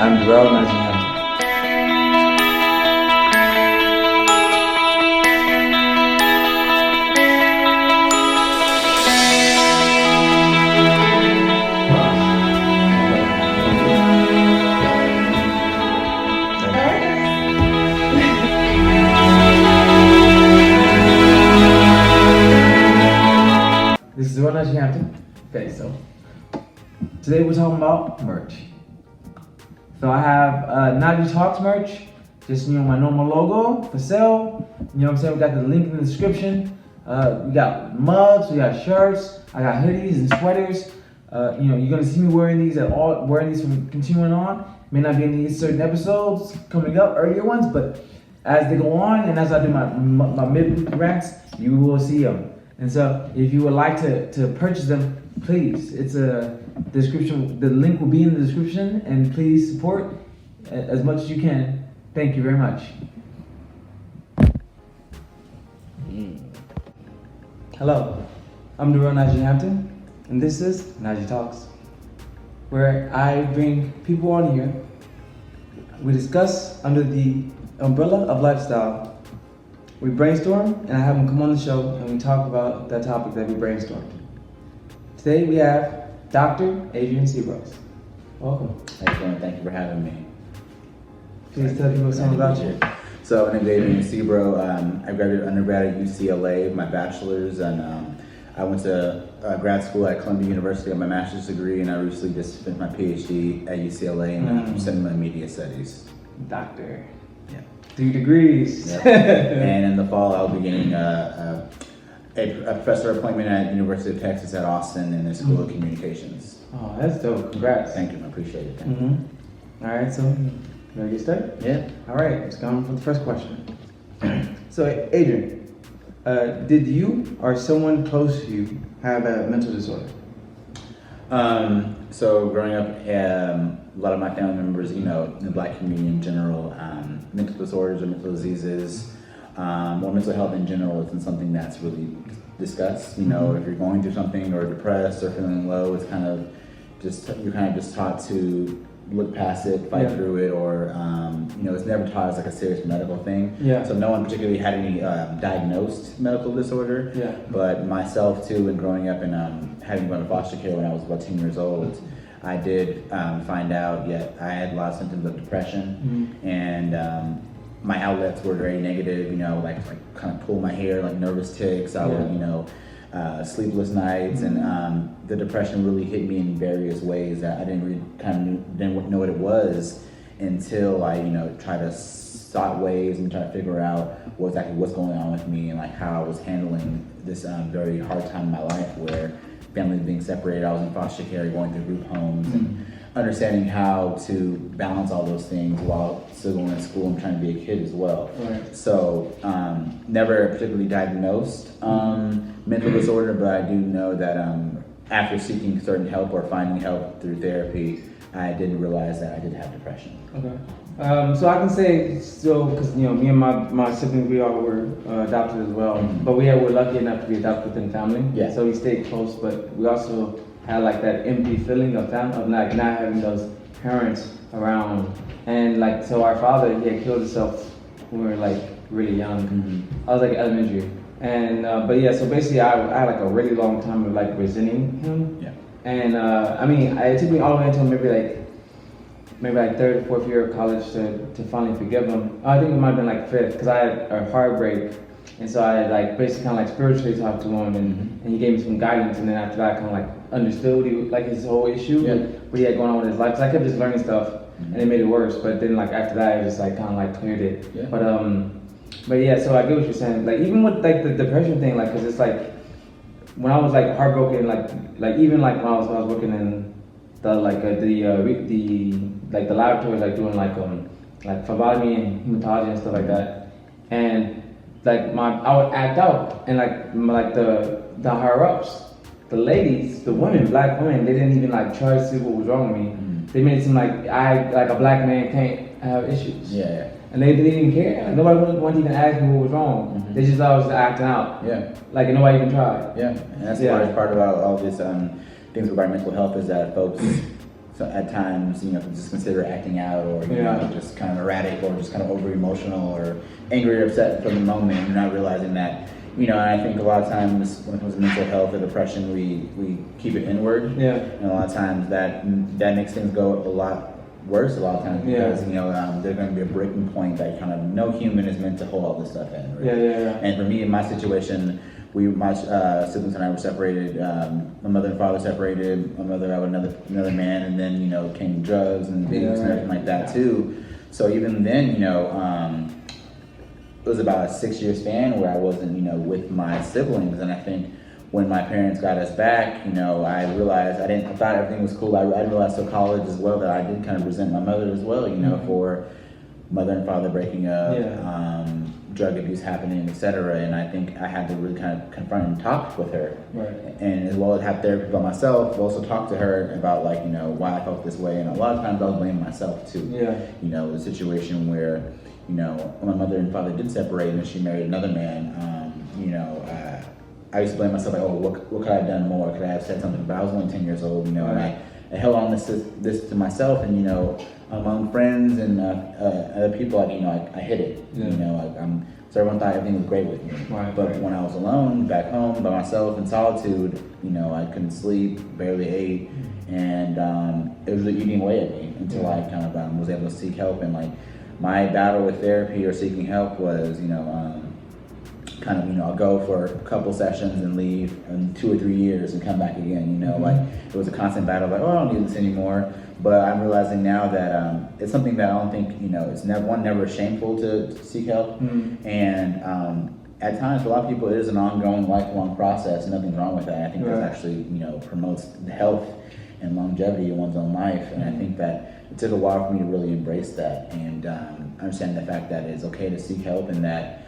Najee. This is Najee. Okay, so today we're talking about merch. So I have Najee Talks merch, just my normal logo for sale. You know what I'm saying? We got the link in the description. We got mugs, we got shirts, I got hoodies and sweaters. You're gonna see me wearing these from continuing on. May not be any certain episodes coming up, earlier ones, but as they go on and as I do my mid rants, you will see them. And so if you would like to purchase them, please, it's a description. The link will be in the description, and please support as much as you can. Thank you very much. Hello, I'm Adrien Sebro, and this is Najee Talks, where I bring people on here. We discuss under the umbrella of lifestyle. We brainstorm, and I have them come on the show, and we talk about that topic that we brainstormed. Today we have Dr. Adrien Sebro. Welcome. How you doing? Thank you for having me. Please tell people something about you. So, my name is Adrien Sebro. I graduated undergrad at UCLA, my bachelor's, and I went to grad school at Columbia University on my master's degree, and I recently just finished my PhD at UCLA in cinema and media studies. Doctor. Yeah. 3 degrees. Yep. And in the fall, I'll be getting a professor appointment at University of Texas at Austin in the School of Communications. Oh, that's dope. Congrats. Thank you. I appreciate it. Thank you. All right, so ready to get started? Yeah. All right, let's go on for the first question. So, Adrien, did you or someone close to you have a mental disorder? So growing up, a lot of my family members, in the Black community in general, mental disorders or mental diseases, or mental health in general isn't something that's really discussed. If you're going through something or depressed or feeling low, it's you're kind of just taught to look past it, fight through it, or it's never taught as like a serious medical thing. Yeah. So no one particularly had any diagnosed medical disorder. Yeah. But myself too, and growing up and having gone to foster care when I was about 10 years old, I did find out I had a lot of symptoms of depression, and my outlets were very negative. Like kind of pull my hair, like nervous tics. I would, sleepless nights, and the depression really hit me in various ways that I didn't know what it was until I try to sought ways and try to figure out what's going on with me and like how I was handling this very hard time in my life where family being separated. I was in foster care, going through group homes, and understanding how to balance all those things while still going to school and trying to be a kid as well. Right. So never particularly diagnosed mental disorder, but I do know that after seeking certain help or finding help through therapy, I didn't realize that I did have depression. Okay. So I can say still, because me and my siblings, we all were adopted as well, but we were lucky enough to be adopted within family. Yeah. So we stayed close, but we also had like that empty feeling of like not having those parents around, and like so our father, he had killed himself when we were like really young. I was like elementary, and but yeah, so basically I had like a really long time of like resenting him. Yeah. And it took me all the way until maybe like third or fourth year of college to finally forgive him. I think it might have been like fifth, because I had a heartbreak, and so I like basically kind of like spiritually talked to him, and he gave me some guidance, and then after that I kind of like understood what his whole issue, what he had going on with his life. Cause I kept just learning stuff, and it made it worse. But then like after that, it just like kind of like cleared it. Yeah. But yeah, so I get what you're saying. Like even with like the depression thing, like, cause it's like when I was like heartbroken, like even like when I was working in the laboratories, like doing like phlebotomy and hematology and stuff like that, and like I would act out, and like the higher ups, the ladies, the women, black women, they didn't even like try to see what was wrong with me. They made it seem like a black man can't have issues. Yeah. And they didn't even care. Like, nobody wanted to even ask me what was wrong. They just thought I was acting out. Yeah. Like, and nobody even tried. Yeah. And that's the hardest part about all this things about mental health is that folks so at times, just consider acting out, or you know, just kind of erratic, or just kind of over emotional, or angry or upset for the moment. You're not realizing that, and I think a lot of times when it comes to mental health or depression, we keep it inward. Yeah. And a lot of times that makes things go a lot worse a lot of times, because there's going to be a breaking point that kind of no human is meant to hold all this stuff in. Right? Yeah. And for me, in my situation, my siblings and I were separated. My mother and father separated. My mother had another man, and then came drugs and abuse and everything like that too. So even then, it was about a 6-year span where I wasn't with my siblings, and I think when my parents got us back, I realized I thought everything was cool. I realized till college as well that I did kind of resent my mother as well, for mother and father breaking up, drug abuse happening, etc. And I think I had to really kind of confront and talk with her, and as well as have therapy by myself. Also talk to her about why I felt this way, and a lot of times I was blaming myself too. The situation where my mother and father did separate, and she married another man. I used to blame myself, like, oh, what could I have done more? Could I have said something? But I was only 10 years old, and I held on this to myself, and among friends and other people, I hid it. So everyone thought everything was great with me. But when I was alone, back home by myself in solitude, I couldn't sleep, barely ate, and it was really eating away at me until I kind of was able to seek help. And my battle with therapy or seeking help was, I'll go for a couple sessions and leave in 2 or 3 years and come back again, it was a constant battle, like, oh, I don't need this anymore. But I'm realizing now that it's something that I don't think, it's never shameful to seek help. And at times, for a lot of people, it is an ongoing, lifelong process. Nothing's wrong with that. I think that actually, promotes the health and longevity in one's own life. And I think that it took a while for me to really embrace that and understand the fact that it's okay to seek help, and that,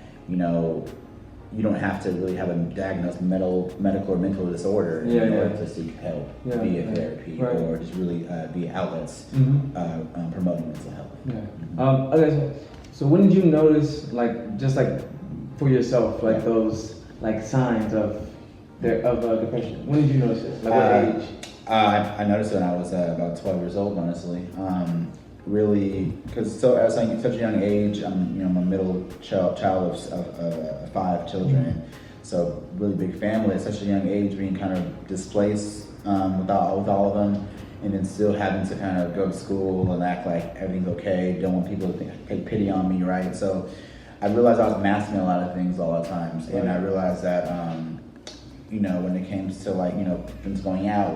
you don't have to really have a diagnosed medical or mental disorder in order to seek help, be it therapy or just really be outlets promoting mental health. Okay, so when did you notice, just for yourself, those signs of depression? When did you notice it? What age? I noticed it when I was about 12 years old, honestly. Really, because at such a young age, I'm a middle child of 5 children, so really big family at such a young age, being kind of displaced with all of them, and then still having to kind of go to school and act like everything's okay, don't want people to take pity on me, right? So I realized I was masking a lot of things a lot of times, and I realized that when it came to things going out,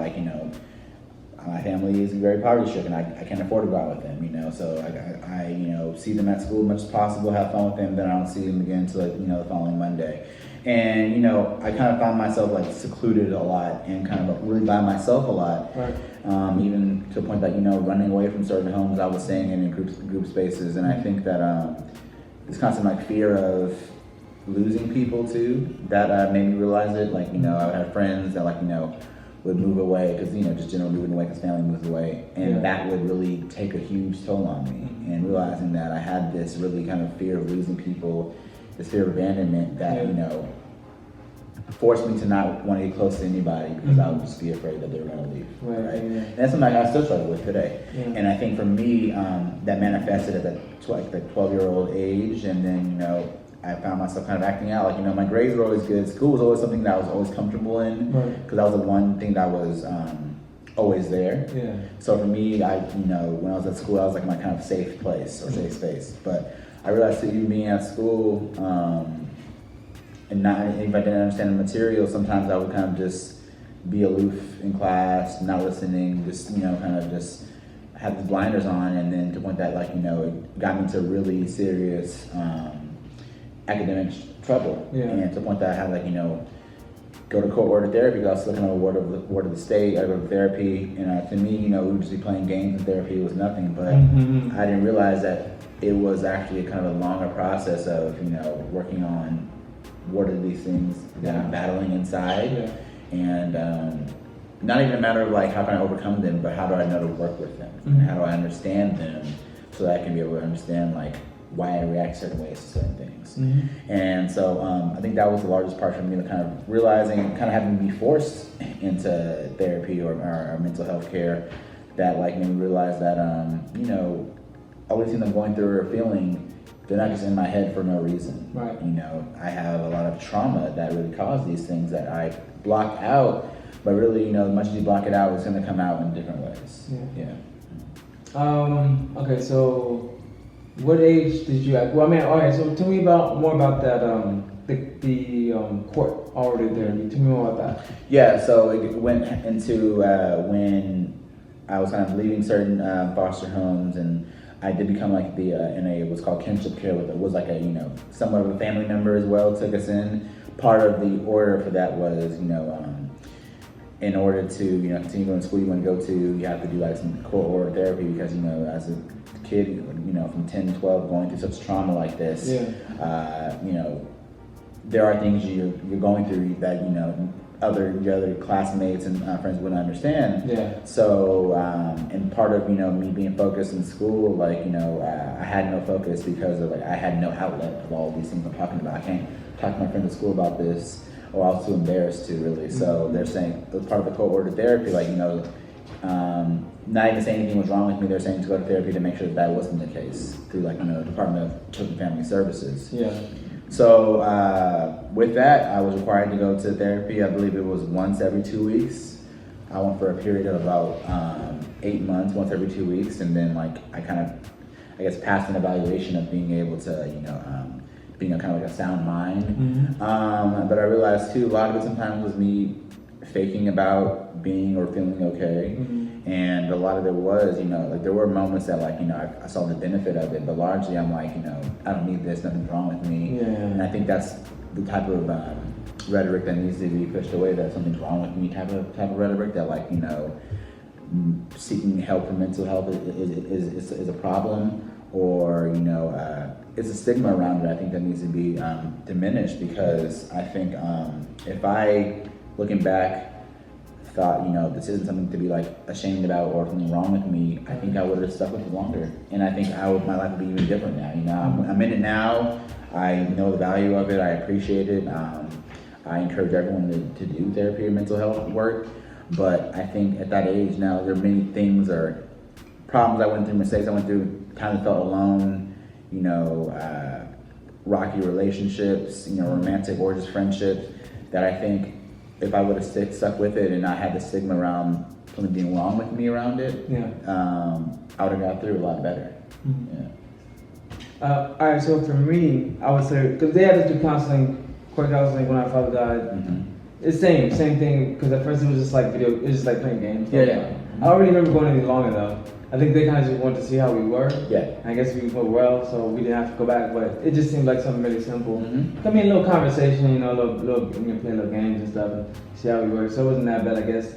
my family is very poverty stricken. I can't afford to go out with them, so I see them at school as much as possible, have fun with them, then I don't see them again until the following Monday. And I kind of found myself secluded a lot and kind of really by myself a lot, even to the point that running away from certain homes I was staying in group spaces. And I think that this constant fear of losing people too, that made me realize it. I would have friends that would move away because just generally moving away because family moves away, and that would really take a huge toll on me. And realizing that I had this really kind of fear of losing people, this fear of abandonment that forced me to not want to get close to anybody because I would just be afraid that they were going to leave. Right? And that's something I still struggle with today. And I think for me, that manifested at that 12-year-old age, and then I found myself kind of acting out. My grades were always good. School was always something that I was always comfortable in, because that was the one thing that was always there. So for me, when I was at school, I was my kind of safe place or safe space. But I realized that even being at school, and if I didn't understand the material, sometimes I would kind of just be aloof in class, not listening, just kind of just have the blinders on, and then to the point that it got me into really serious academic trouble, and to the point that I had go to court order therapy because I was looking at a ward of the state. I go to therapy, and to me, we would just be playing games, and therapy was nothing. But I didn't realize that it was actually kind of a longer process of working on what are these things that I'm battling inside, and not even a matter of how can I overcome them, but how do I know to work with them, and how do I understand them so that I can be able to understand why I react certain ways to certain things. And so I think that was the largest part for me, to kind of realizing, kind of having to be forced into therapy or mental health care, that like made me realize that you know, always seeing them going through or feeling, they're not just in my head for no reason. Right. You know, I have a lot of trauma that really caused these things that I block out, but really, you know, as much as you block it out, it's going to come out in different ways. Yeah. Okay, so what age did you act? Well, I mean, all right. So tell me more about that. The court order there. Tell me more about that. Yeah. So it went into when I was kind of leaving certain foster homes, and I did become like the in a what's called kinship care. With it was like a, you know, somewhat of a family member as well took us in. Part of the order for that was, you know, in order to, you know, continue going to school you want to go to, you have to do like some court order therapy because, you know, as a kid, you know, from 10 to 12 going through such trauma like this, you know, there are things you're going through that, you know, your other classmates and friends wouldn't understand. Yeah. So, and part of, you know, me being focused in school, like, you know, I had no focus because of like I had no outlet of all these things I'm talking about. I can't talk to my friends at school about this, or I was too embarrassed to really. So they're saying, as part of the court order therapy, like, you know, not even saying anything was wrong with me. They're saying to go to therapy to make sure that wasn't the case through, like, you know, Department of Children and Family Services. Yeah. So with that, I was required to go to therapy. I believe it was once every 2 weeks. I went for a period of about 8 months, once every 2 weeks, and then like I kind of, I guess, passed an evaluation of being able to, you know, being a kind of like a sound mind. But I realized too, a lot of it sometimes was me faking about being or feeling okay. And a lot of it was, you know, like there were moments that, like, you know, I saw the benefit of it, but largely I'm like, you know, I don't need this, nothing's wrong with me. And I think that's the type of rhetoric that needs to be pushed away, that something's wrong with me type of rhetoric, that, like, you know, seeking help for mental health is a problem, or, you know, it's a stigma around it. I think that needs to be diminished, because I think if I, looking back, thought, you know, this isn't something to be like ashamed about or something wrong with me, I think I would have stuck with it longer, and I think my life would be even different now. You know, I'm in it now. I know the value of it. I appreciate it. I encourage everyone to do therapy or mental health work, but I think at that age now, there are many things or problems I went through, mistakes I went through, kind of felt alone. You know, rocky relationships, you know, romantic or just friendships, that I think if I would have stuck with it and not had the stigma around something being wrong with me around it, I would have got through a lot better. All right, so for me, I would say, because they had to do counseling, court counseling when my father died. It's same thing, because at first it was just like it was just like playing games. I don't really remember going any longer though. I think they kind of just wanted to see how we were. I guess we were well, so we didn't have to go back, but it just seemed like something really simple. Come in, a little conversation, you know, little you know, play little games and stuff, and see how we were. So it wasn't that bad, I guess.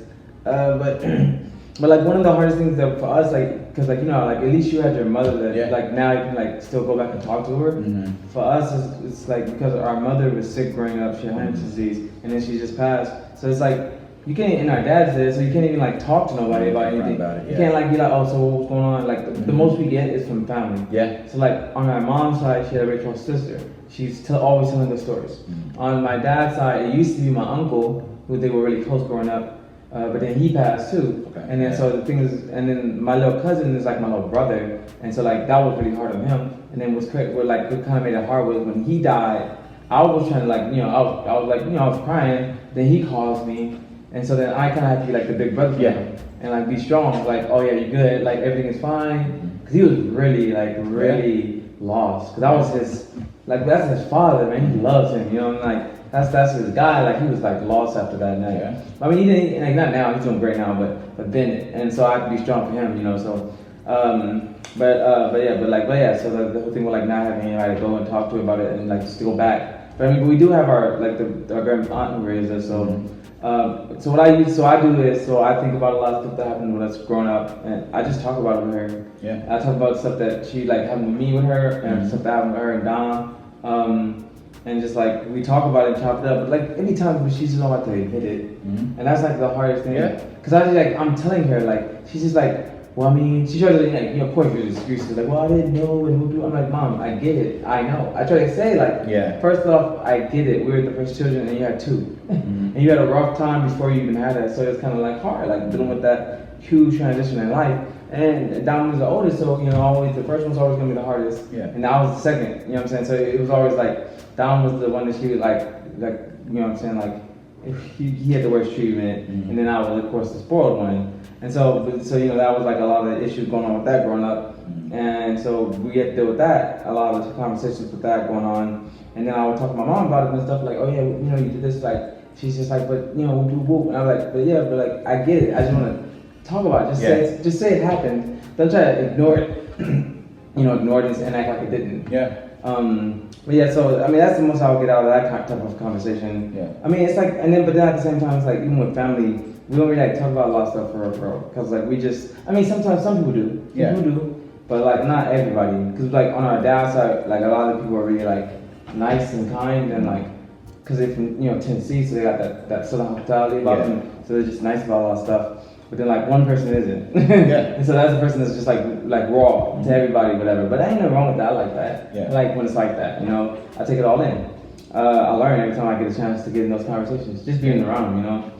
But like one of the hardest things that for us, like, because like, you know, like at least you had your mother that like now you can like still go back and talk to her. For us, it's like because our mother was sick growing up, she had Huntington's disease, and then she just passed. So it's like, you can't, and our dad's there, so you can't even like talk to nobody about anything. You can't like be like, oh, so what's going on? Like the most we get is from family. So like on my mom's side, she had a very close sister. She's always telling the stories. On my dad's side, it used to be my uncle, who they were really close growing up, but then he passed too. And then so the thing is, and then my little cousin is like my little brother, and so like that was really hard on him. And then what kind of made it hard was when he died, I was trying to like, you know, I was like, you know, I was crying. Then he calls me. And so then I kind of had to be like the big brother for him and like be strong, like, oh yeah, you're good, like everything is fine. Cause he was really lost. Cause I was his, like that's his father, man. He loves him, you know. And like that's his guy. Like he was like lost after that night. I mean, he didn't, like not now. He's doing great now, but then, and so I had to be strong for him, you know. So, but yeah. So the whole thing with like not having anybody to go and talk to about it and like just to go back. But I mean, but we do have our like our grand aunt who raised us, so. So what I do is, so I think about a lot of stuff that happened when I was growing up, and I just talk about it with her. I talk about stuff that she like happened with me with her, and stuff that happened with her and Dom, and just like we talk about it and chop it up. But like anytime she's just don't like to admit it, and that's like the hardest thing. Cause I'm telling her like she's just like well, I mean, she tried to, like, of course, use excuses like, well, I didn't know, and I'm like, Mom, I get it, I know. I try to say like, first off, I get it. We were the first children, and you had two, and you had a rough time before you even had that, so it's kind of like hard, like dealing with that huge transition in life. And Dom was the oldest, so always the first one's always gonna be the hardest, and I was the second. You know what I'm saying? So it was always like Dom was the one that she would like you know what I'm saying, like he had the worst treatment, and then I was of course the spoiled one. And so that was like a lot of the issues going on with that growing up. And so we had to deal with that, a lot of the conversations with that going on. And then I would talk to my mom about it and stuff like, oh yeah, you did this, like, she's just like, but whoop, whoop, whoop. And I was like, but yeah, but like, I get it. I just want to talk about it. Just say it happened. Don't try to ignore it, ignore it and act like it didn't. Yeah. But yeah, so I mean, that's the most I would get out of that type of conversation. Yeah. I mean, it's like, but then at the same time, it's like, even with family, we don't really like talk about a lot of stuff for real, because like we just, I mean, sometimes some people do, people do, but like not everybody, because like on our dad's side, like a lot of people are really like nice and kind, and like, because they're from Tennessee, so they got that Southern hospitality about them, so they're just nice about a lot of stuff. But then like one person isn't, and so that's the person that's just like raw to everybody, whatever. But ain't nothing wrong with that. I like that. I like when it's like that. I take it all in. I learn every time I get a chance to get in those conversations, just being around them.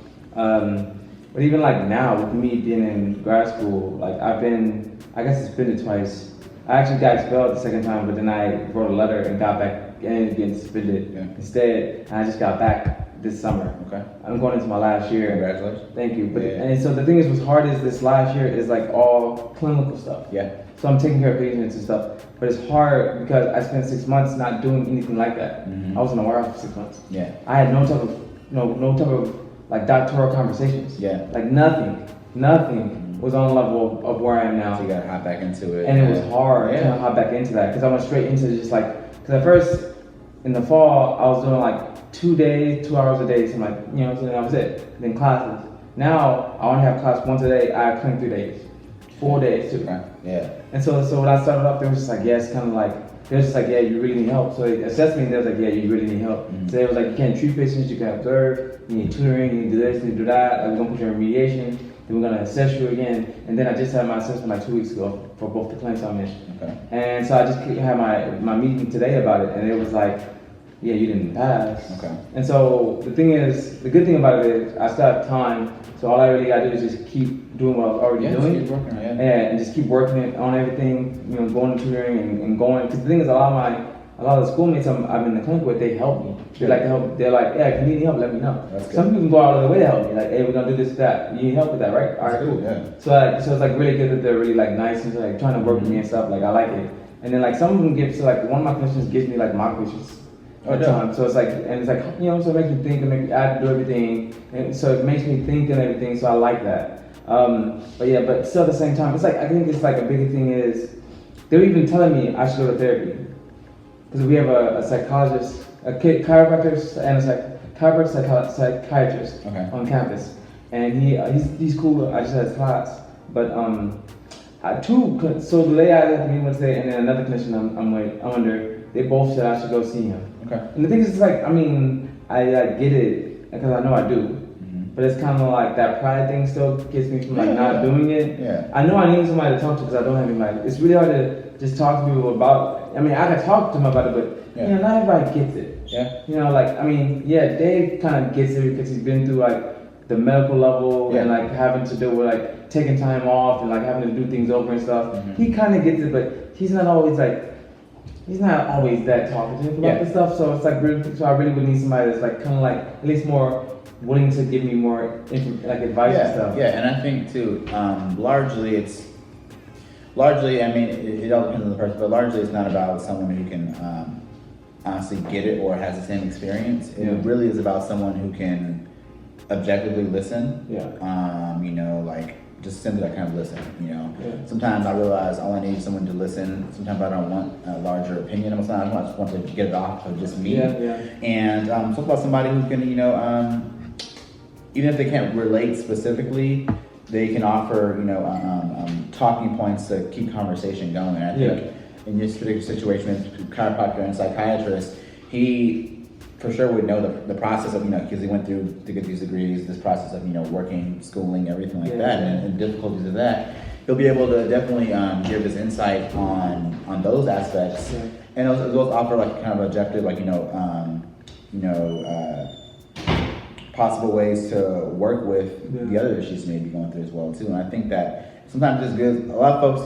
But even like now, with me being in grad school, like I guess it's been twice. I actually got expelled the second time, but then I wrote a letter and got back and ended up getting suspended instead. And I just got back this summer. Okay. I'm going into my last year. Congratulations. Thank you. But and so the thing is, what's hard is this last year is like all clinical stuff. Yeah. So I'm taking care of patients and stuff, but it's hard because I spent 6 months not doing anything like that. I was in the warehouse for 6 months. Yeah. I had no type of like doctoral conversations. Yeah. Like nothing was on the level of where I am now. So you gotta hop back into it. And it was hard to hop back into that, because I went straight into just like, because at first in the fall I was doing like 2 days, 2 hours a day, so like, so that was it. Then classes. Now I only have class once a day. I have 23 days, 4 days too. Okay. Yeah. And so when I started off, they was just like, it's kind of like, they was just like, you really need help. So they assessed me, and they was like, you really need help. So they was like, you can't treat patients, you can observe, you need tutoring, you need to do this, you need to do that, like, we're gonna put you in remediation, then we're gonna assess you again. And then I just had my assessment like 2 weeks ago for both the clinics I'm in. Okay. And so I just had my meeting today about it, and it was like, you didn't pass. Okay. And so the good thing about it is I still have time, so all I really gotta do is just keep doing what I was already doing. Keep working, and just keep working on everything, going to tutoring and going. Because the thing is, a lot of the schoolmates I'm in the clinic with, they help me. They like to help. They're like, if you need any help, let me know. Some people can go out of their way to help me. Like, hey, we're gonna do this, that. You need help with that, right? All right, cool. Yeah. So it's like really good that they're really like nice and like trying to work with me and stuff. Like I like it. And then like some of them give, so like one of my clinicians gives me like mock patients. So it's like, and it's like, so it makes me think and make me add to do everything, and so it makes me think and everything. So I like that. But still at the same time, it's like, I think it's like a bigger thing is they're even telling me I should go to therapy, because we have a psychologist, a chiropractor, and a psychiatrist on campus, and he's cool. I just had his class, but so the lady I had to meet Wednesday, and then another clinician I'm under. They both said I should go see him. Okay. And the thing is, it's like, I mean, I get it, because I know I do. But it's kind of like that pride thing still gets me from like not doing it. Yeah. I know I need somebody to talk to, because I don't have anybody. It's really hard to just talk to people about. I mean, I can talk to them about it, but not everybody gets it. Yeah. Dave kind of gets it because he's been through like the medical level and like having to deal with like taking time off and like having to do things over and stuff. He kind of gets it, but he's not always that talkative about the stuff. So it's like so I really would need somebody that's like kind of like at least more willing to give me more like advice and stuff. Yeah, and I think too, largely, I mean, it all depends on the person, but largely it's not about someone who can honestly get it or has the same experience. It really is about someone who can objectively listen. Like just simply like kind of listen. Sometimes I realize all I need is someone to listen. Sometimes I don't want a larger opinion of something. I just want to get it off of just me. And talk about somebody who can, even if they can't relate specifically, they can offer, talking points to keep conversation going. And I think in this particular situation with chiropractor and psychiatrist, he for sure would know the process of, because he went through to get these degrees, this process of, working, schooling, everything like that, and difficulties of that. he'll be able to definitely give us insight on those aspects, Yeah. and as well as offer like kind of objective, like possible ways to work with the other issues you may be going through as well too. And I think that sometimes it's good. A lot of folks,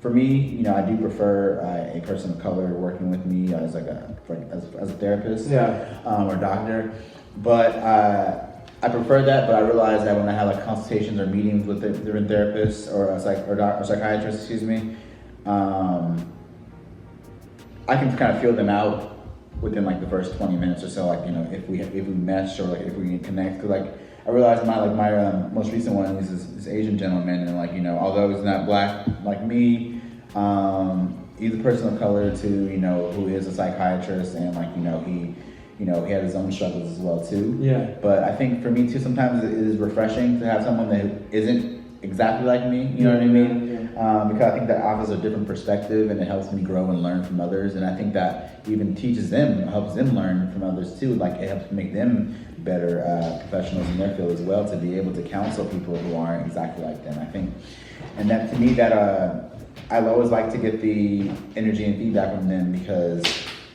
for me, I do prefer a person of color working with me as like as a therapist, or doctor. But I prefer that. But I realize that when I have like consultations or meetings with different therapists or psychiatrists, I can kind of feel them out within like the first 20 minutes or so, like if we mesh or like if we connect. Cause like I realized my most recent one is this Asian gentleman, and although he's not black like me, he's a person of color too, who is a psychiatrist, and he had his own struggles as well too. Yeah. But I think for me too, sometimes it is refreshing to have someone that isn't exactly like me. You know what I mean? Yeah. Because I think that offers a different perspective, and it helps me grow and learn from others. And I think that even helps them learn from others too. Like it helps make them better professionals in their field as well, to be able to counsel people who aren't exactly like them. I think, and that to me, that I always like to get the energy and feedback from them, because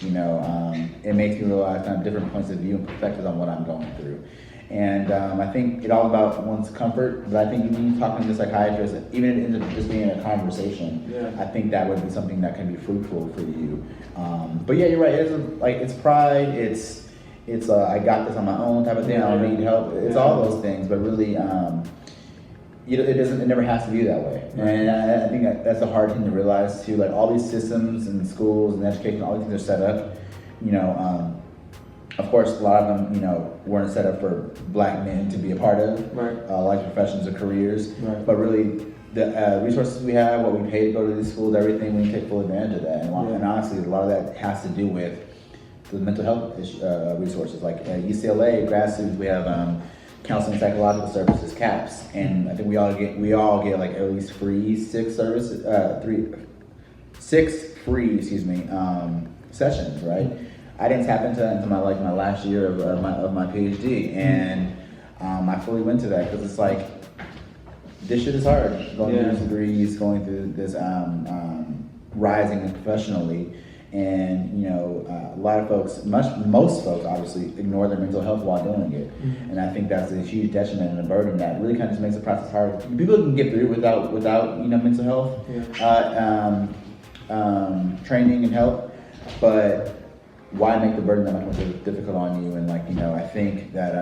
it makes me realize kind of different points of view and perspectives on what I'm going through. And I think it's all about one's comfort. But I think when you're talking to a psychiatrist, even if it ends up just being a conversation, I think that would be something that can be fruitful for you. But yeah, you're right. It's pride. It's I got this on my own type of thing. I don't need help. It's all those things. But really, it never has to be that way. And I think that's a hard thing to realize too. Like all these systems and schools and education, all these things are set up. Of course, a lot of them, weren't set up for black men to be a part of, like professions or careers. But really, the resources we have, what we pay to go to these schools, everything, we take full advantage of that. And honestly, a lot of that has to do with the mental health resources. Like at UCLA, grad students, we have counseling and psychological services, CAPS, and I think we all get like at least six free sessions, right? I didn't tap into that until my last year of my PhD, and I fully went to that because it's like this shit is hard. Going through these degrees, going through this rising professionally, and a lot of folks, most folks obviously ignore their mental health while doing it, and I think that's a huge detriment and a burden that really kind of just makes the process hard. People can get through without mental health training and help, but why make the burden that much more difficult on you? And I think that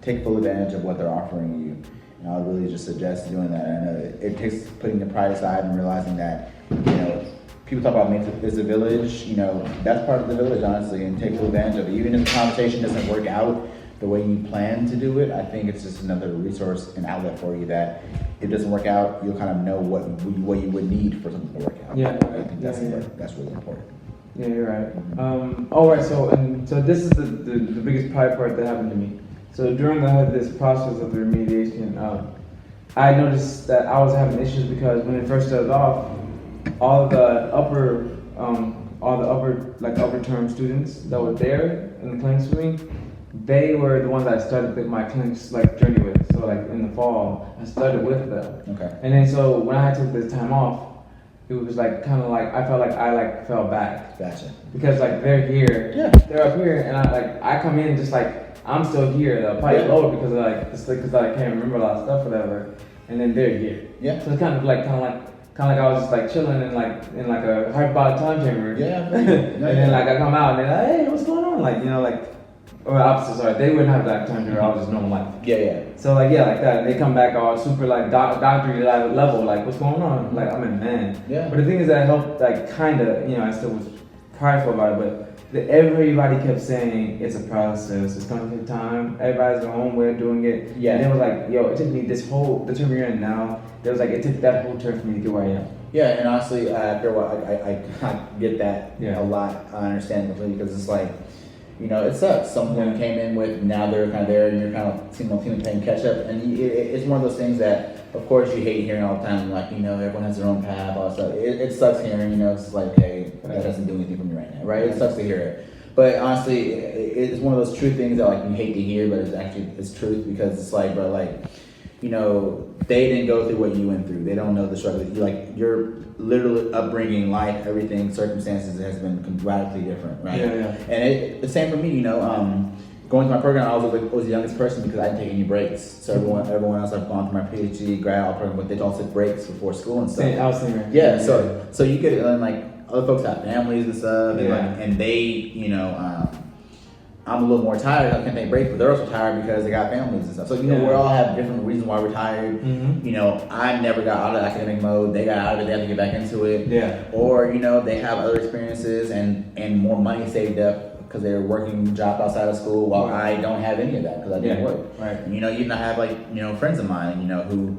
take full advantage of what they're offering you. And I would really just suggest doing that. I know it takes putting the pride aside and realizing that people talk about it's a village. That's part of the village, honestly, and take full advantage of it. Even if the conversation doesn't work out the way you plan to do it, I think it's just another resource and outlet for you that if it doesn't work out, you'll kind of know what you would need for something to work out. Yeah, I think that's really important. Yeah, you're right. All right. So this is the biggest pride part that happened to me. So during this process of the remediation, I noticed that I was having issues because when it first started off, all the upper term students that were there in the clinics with me, they were the ones that I started my clinics journey with. So in the fall, I started with them. Okay. And then so when I took this time off, it was I felt like I fell back. Gotcha. Because they're here, they're up here, and I come in just I'm still here. Though, probably lower because I can't remember a lot of stuff, whatever. And then they're here. Yeah. So it's kind of like I was just chilling in a hyperbolic time chamber. Yeah. And then I come out and they're like, hey, what's going on? Or opposite, sorry, they wouldn't have that time chamber. I was just normal life. Yeah. So like that. And they come back all super doctor level. What's going on? I'm in man. Yeah. But the thing is that I helped I still was prideful about it, but everybody kept saying it's a process. It's gonna take time. Everybody's their own way of doing it. Yeah. And it was it took me the term you're in now. It was it took that whole term for me to get where I am. Yeah, and honestly, after a while, I get that a lot. I understand completely because it's it sucks. Someone came in with, now they're kind of there, and you're kind of seemingly playing catch up. And it's one of those things that, of course, you hate hearing all the time. Everyone has their own path, all that stuff. It sucks hearing. It's hey, that doesn't do anything for me right now, right? It sucks to hear it. But honestly, it's one of those true things that you hate to hear, but it's truth because it's bro, you know, they didn't go through what you went through. They don't know the struggle. Your literal upbringing, life, everything, circumstances has been radically different, right? Yeah, yeah. And the same for me, you know. Going through my program, I was the youngest person because I didn't take any breaks. So everyone else I've gone through my PhD, grad all program, but they all took breaks before school and stuff. I was thinking. Yeah, so you could like other folks have families and stuff, and, Yeah. and they, you know, I'm a little more tired. I can't take breaks, but they're also tired because they got families and stuff. So you know, we all have different reasons why we're tired. Mm-hmm. You know, I never got out of academic mode. They got out of it. They have to get back into it. Yeah. Or you know, they have other experiences and more money saved up because they're working job outside of school, while I don't have any of that because I didn't work. Right. And, you know, even I have like, you know, friends of mine, you know, who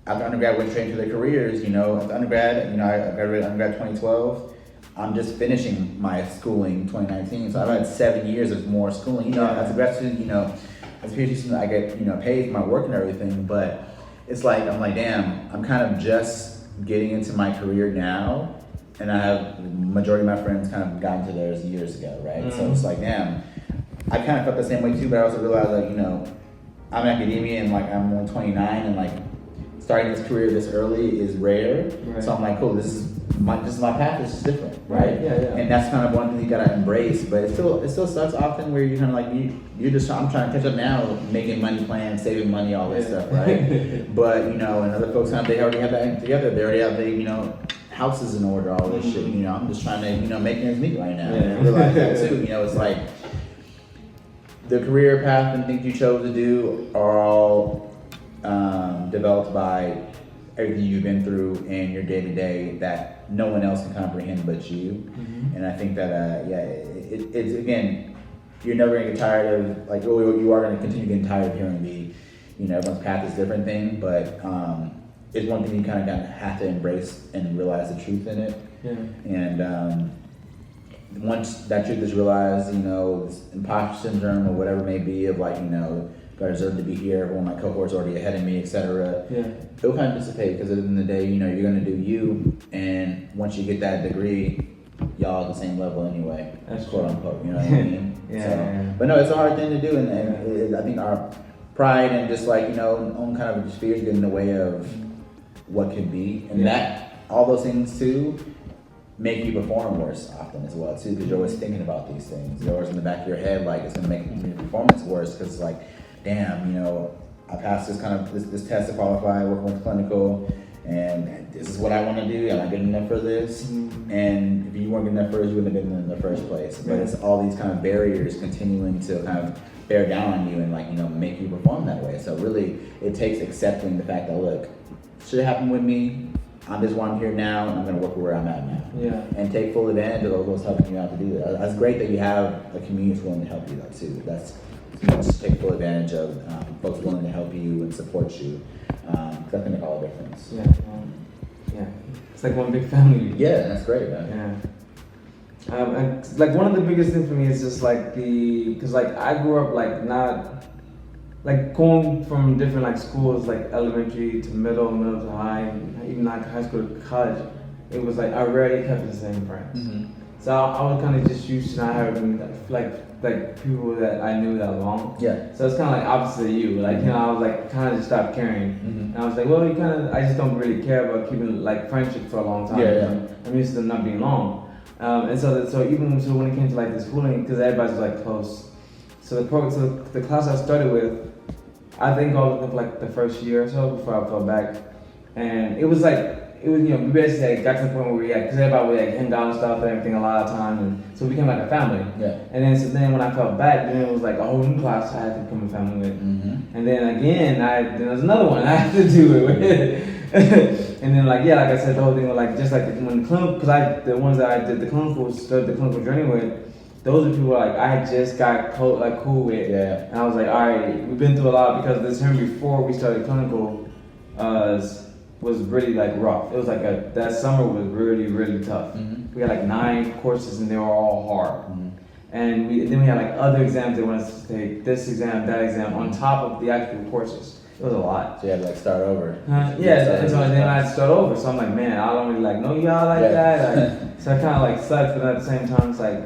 after undergrad went straight into their careers. You know, after undergrad, you know, I graduated undergrad 2012. I'm just finishing my schooling 2019, so I've had 7 years of more schooling. You know, as a grad student, you know, as a PhD student, I get, you know, paid for my work and everything, but it's like, I'm like, damn, I'm kind of just getting into my career now. And I have the majority of my friends kind of got into theirs years ago, right? Mm-hmm. So it's like, damn, I kind of felt the same way too, but I also realized like, you know, I'm in academia and like I'm only 29 and like starting this career this early is rare. Right. So I'm like, cool, this is my path is just different, right? Yeah. And that's kind of one thing you gotta embrace, but it still sucks often where you're kind of like, I'm trying to catch up now, making money plans, saving money, all this stuff, right? But you know, and other folks, they already have that together. They already have you know, houses in order, all this shit. You know, I'm just trying to, you know, make ends meet right now. Yeah. And I realize that too. You know, it's like the career path and things you chose to do are all developed by everything you've been through in your day to day that no one else can comprehend but you. Mm-hmm. And I think that it's again, you're never gonna get tired of like, you are gonna continue getting tired of hearing you know, everyone's path is a different thing, but it's one thing you kind of have to embrace and realize the truth in it. Yeah. And once that truth is realized, you know, this imposter syndrome or whatever it may be of like, you know, I deserve to be here, everyone in my cohort's already ahead of me, etc. Yeah. It'll kind of dissipate because at the end of the day, you know, you're going to do you, and once you get that degree, y'all at the same level anyway. That's quote unquote, you know what I mean? Yeah. But no, it's a hard thing to do, and I think our pride and just like, you know, own kind of fears get in the way of what could be, and that all those things too make you perform worse often as well too, because you're always thinking about these things. You're always in the back of your head like it's gonna make your performance worse because it's like, damn, you know, I passed this test to qualify, working with clinical, and this is what I want to do. Am I good enough for this? Mm-hmm. And if you weren't good enough for it, you wouldn't have been in the first place. But it's all these kind of barriers continuing to kind of bear down on you and like, you know, make you perform that way. So really, it takes accepting the fact that look, shit happened with me. I'm just why I'm here now, and I'm gonna work where I'm at now. Yeah. And take full advantage of those helping you out to do that. That's great that you have a community that's willing to help you though too. That's, you know, just take full advantage of folks willing to help you and support you. That's gonna make all the difference. Yeah. It's like one big family. Yeah, that's great, man. Yeah. And like one of the biggest things for me is just like because like I grew up like not like going from different like schools like elementary to middle to high, and even like high school to college. It was like I rarely kept the same friends. Mm-hmm. So I was kind of just used to not having like people that I knew that long. Yeah. So it's kind of like opposite of you. Like, you know, I was like kind of just stopped caring. Mm-hmm. And I was like, well, I just don't really care about keeping like friendship for a long time. Yeah. I'm used to them not being long. And so even when it came to like the schooling, because everybody's like close. So the class I started with, I think I was with like the first year or so before I fell back. And it was, you know, we basically like, got to the point where we had, because everybody would like hang out and stuff and everything a lot of time, and so we became like a family. Yeah. And then when I felt back, then it was like a whole new class I had to become a family with. Mm-hmm. And then again, then there was another one I had to do it with. And then like I said, the whole thing was like just like when the clinical, because the ones that I did the clinical journey with, those are people like I had just got cool with. Yeah. And I was like, all right, we've been through a lot because this term before we started clinical was really like rough. It was like that summer was really, really tough. Mm-hmm. We had like 9 courses and they were all hard. Mm-hmm. And then we had like other exams they wanted us to take, this exam, that exam, on top of the actual courses. It was a lot. So you had to like start over. And so then I had to start over. So I'm like, man, I don't really like know y'all like that. Like, so I kind of like sucked, but at the same time, it's like,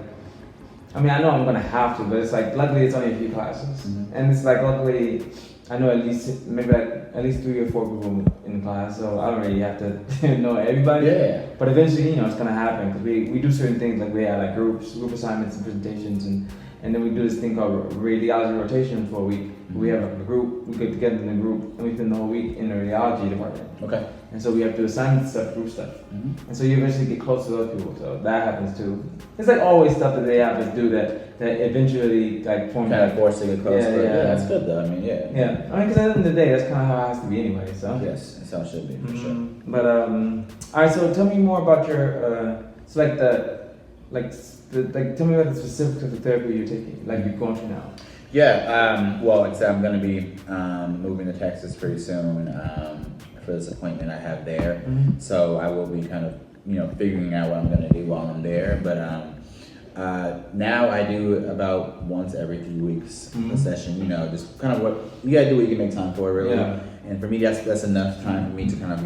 I mean, I know I'm gonna have to, but it's like, luckily it's only a few classes. Mm-hmm. And it's like, luckily, I know at least maybe like at least 3 or 4 people in the class, so I don't really have to know everybody. Yeah. But eventually, it's gonna happen because we do certain things like we have like group assignments and presentations, and then we do this thing called radiology rotation for a week. We have a group, we get together in a group, and we spend the whole week in the radiology department. Okay. And so we have to do assignment stuff, group stuff. Mm-hmm. And so you eventually get close to those people, so that happens too. It's like always stuff that they have to do that eventually like form Kind of forced to get close. Yeah. That's good though. I mean, yeah. Yeah, I mean, because at the end of the day, that's kind of how it has to be anyway. So Yes, that's how it should be for sure. But all right. So tell me more about your so tell me about the specifics of the therapy you're taking, like you're going through now. Yeah. Well, like I said, I'm gonna be moving to Texas pretty soon for this appointment I have there. Mm-hmm. So I will be kind of figuring out what I'm gonna do while I'm there. But now I do about once every 3 weeks a session. Just kind of what you gotta do, what you can make time for, really. Yeah. And for me, that's enough time for me to kind of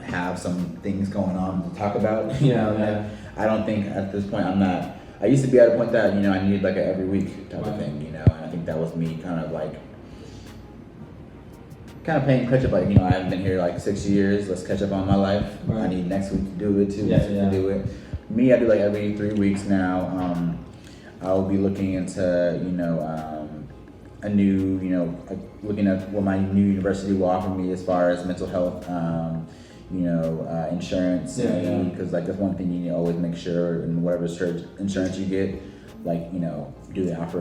have some things going on to talk about. Yeah. I don't think at this point I used to be at a point that I needed like a every week type of thing, and I think that was me kind of playing catch up. Like I haven't been here like 6 years. Let's catch up on my life. Right. I need next week to do it too. Yeah, Next week to do it. Me, I do like every 3 weeks now. I'll be looking into a new looking at what my new university will offer me as far as mental health. Insurance, because like that's one thing you always make sure in whatever insurance you get, do they offer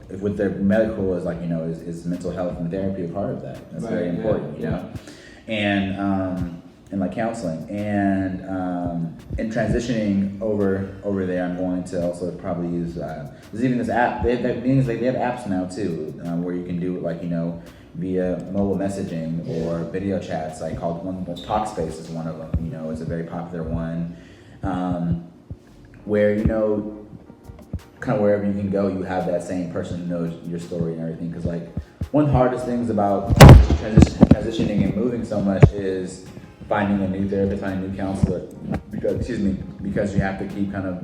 if with their medical is mental health and therapy a part of that? That's very important, and like counseling and in transitioning over there, I'm going to also probably use there's even this app. They have apps now too where you can do via mobile messaging or video chats. I called one Talkspace is one of them. It's a very popular one where kind of wherever you can go, you have that same person who knows your story and everything. Because one of the hardest things about transitioning and moving so much is finding a new therapist, finding a new counselor. Because you have to keep kind of,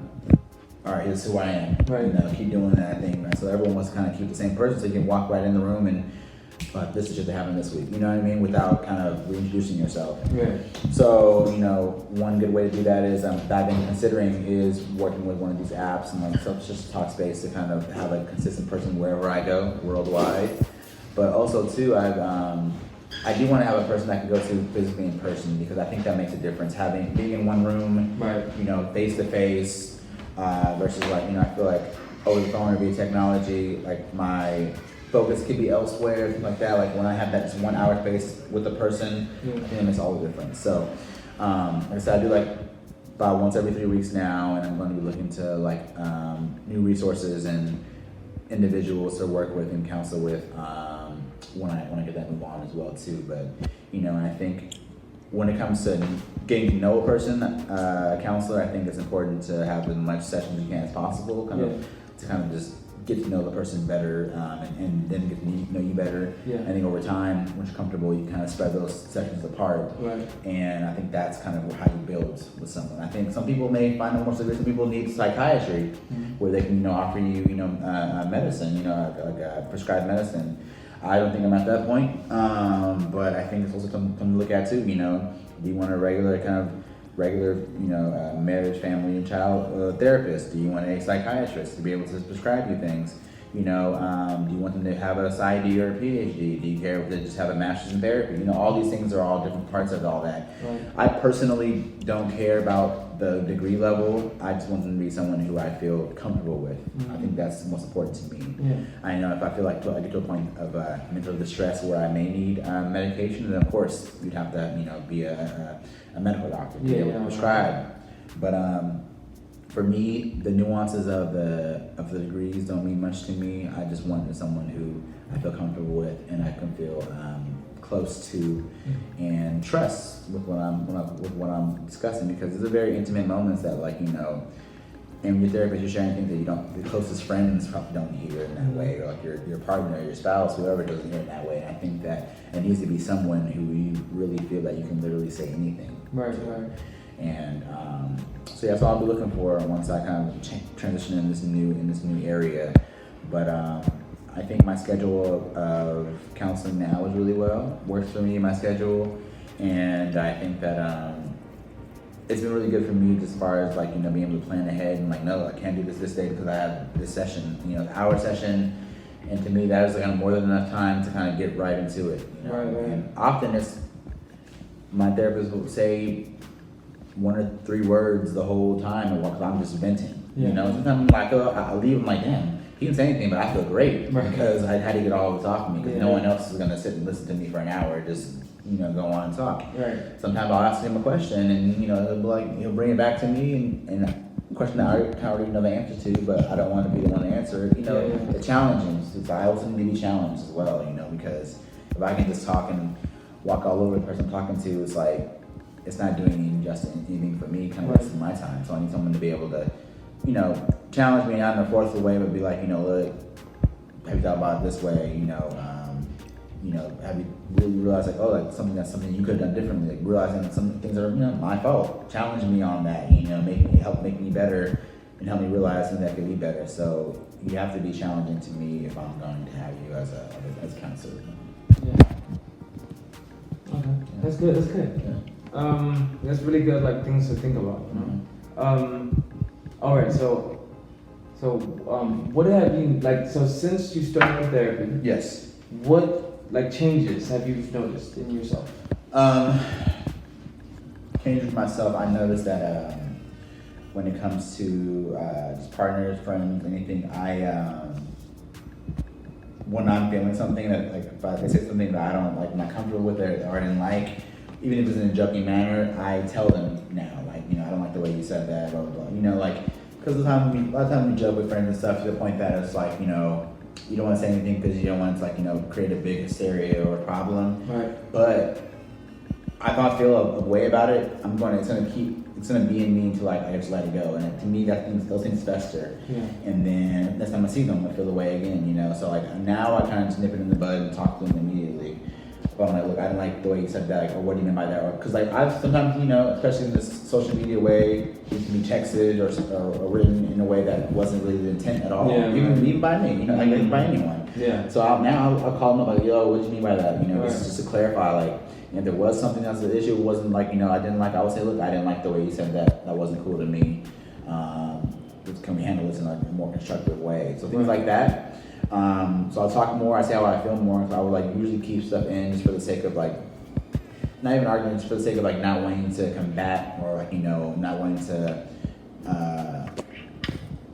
all right, here's who I am. Right. Keep doing that thing. Right? So everyone wants to kind of keep the same person, so you can walk right in the room and. But this is just happening this week, you know what I mean? Without kind of reintroducing yourself. Right. So, one good way to do that is that I've been considering is working with one of these apps and so it's just Talkspace to kind of have a consistent person wherever I go worldwide. But also too, I do want to have a person I can go to physically in person because I think that makes a difference. Being in one room, right. Face to face, versus I feel like over the phone or via technology, my focus could be elsewhere, things like that. Like when I have that just 1 hour space with a person, I think it makes all the difference. So, like I said, I do about once every 3 weeks now, and I'm going to be looking to new resources and individuals to work with and counsel with when I get that move on as well too. But and I think when it comes to getting to know a person, a counselor, I think it's important to have as much sessions as you can as possible, to kind of just get to know the person better and then get to know you better. Yeah. I think over time, once you're comfortable, you kind of spread those sessions apart. Right. And I think that's kind of how you build with someone. I think some people may find it more severe. Some people need psychiatry, where they can offer you medicine, prescribed medicine. I don't think I'm at that point, but I think it's also something to look at too. Do you want a regular marriage, family, and child therapist? Do you want a psychiatrist to be able to prescribe you things? Do you want them to have a PsyD or a PhD? Do you care if they just have a master's in therapy? All these things are all different parts of all that. Right. I personally don't care about the degree level. I just want them to be someone who I feel comfortable with. Mm-hmm. I think that's most important to me. Yeah. I know if I feel like I get to a point of mental distress where I may need medication, then of course you'd have to be a medical doctor to be able to prescribe. But for me, the nuances of the degrees don't mean much to me. I just want someone who I feel comfortable with and I can feel close to and trust with what I'm discussing, because it's a very intimate moments that and your therapist, you're sharing things that the closest friends probably don't hear in that way, or like your partner, your spouse, whoever doesn't hear it that way. And I think that it needs to be someone who you really feel that you can literally say anything. Right. And so that's all I'll be looking for once I kind of transition in this new area. But I think my schedule of counseling now is really well, works for me, my schedule, and I think that it's been really good for me as far as like, being able to plan ahead and like, no, I can't do this day because I have this session, the hour session, and to me that is kind of more than enough time to kind of get right into it. Right. And often my therapist will say 1 or 3 words the whole time because I'm just venting. Yeah. Sometimes I'm like, I leave, I'm like, damn, he didn't say anything, but I feel great because I had to get all this off of me because no one else is gonna sit and listen to me for an hour, just go on and talk. Right. Sometimes I'll ask him a question and he'll be like, he'll bring it back to me and a question that I already know the answer to, but I don't want to be the one to answer it. The challenging. I also need to be challenged as well, because if I can just talk and walk all over the person I'm talking to, it's like it's not doing anything for me, kind of wasting my time. So I need someone to be able to, challenge me not in a forceful way, but be like, look, have you thought about it this way? Have you really realized like, oh, like something you could have done differently? Like realizing that some things are, my fault. Challenge me on that, make me better and help me realize something that could be better. So you have to be challenging to me if I'm going to have you as a counselor. Yeah. Okay. That's good. Yeah. That's really good, like things to think about. All right. So, what have you like? So since you started therapy, Yes. What changes have you noticed in yourself? Changes myself. I noticed that when it comes to just partners, friends, anything, when I'm feeling something that like if they say something that I don't like, I'm not comfortable with it or I didn't like, even if it's in a joking manner, I tell them now, like, I don't like the way you said that, blah blah blah. Because a lot of times we joke with friends and stuff to the point that it's like, you don't want to say anything because you don't want to create a big hysteria or problem. Right. But if I feel a way about it, it's gonna be in me until I just let it go. And to me, those things fester. Yeah. And then next time I see them, I'm gonna feel the way again. So now I kind of just nip it in the bud and talk to them immediately. But I'm like, look, I didn't like the way you said that, or what do you mean by that? Because I've sometimes, especially in this social media way, it can be texted or written in a way that wasn't really the intent at all. Yeah, even by me, like by anyone. Yeah. So I'll call them up like, yo, what do you mean by that? Right. Just to clarify, like, if there was something else the issue, it wasn't like, I didn't like, I would say, look, I didn't like the way you said that. That wasn't cool to me. Can we handle this in a more constructive way? So things like that. So I'll talk more, I say how I feel more. So I would usually keep stuff in just for the sake of not even arguing, just for the sake of not wanting to combat or not wanting to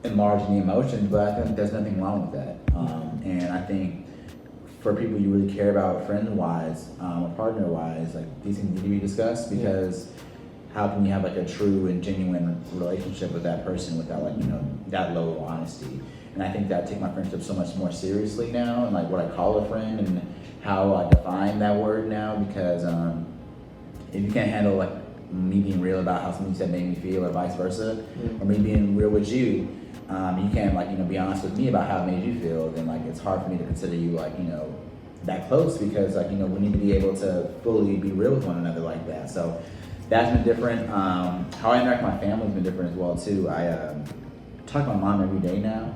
enlarge the emotions, but I think there's nothing wrong with that. And I think for people you really care about, friend-wise, or partner-wise, these things need to be discussed because how can you have a true and genuine relationship with that person without that low of honesty? And I think that I take my friendship so much more seriously now, and what I call a friend and how I define that word now. Because if you can't handle me being real about how something you said made me feel, or vice versa, or me being real with you, you can't be honest with me about how it made you feel. Then it's hard for me to consider you that close because we need to be able to fully be real with one another like that. So that's been different. How I interact with my family has been different as well too. I talk to my mom every day now.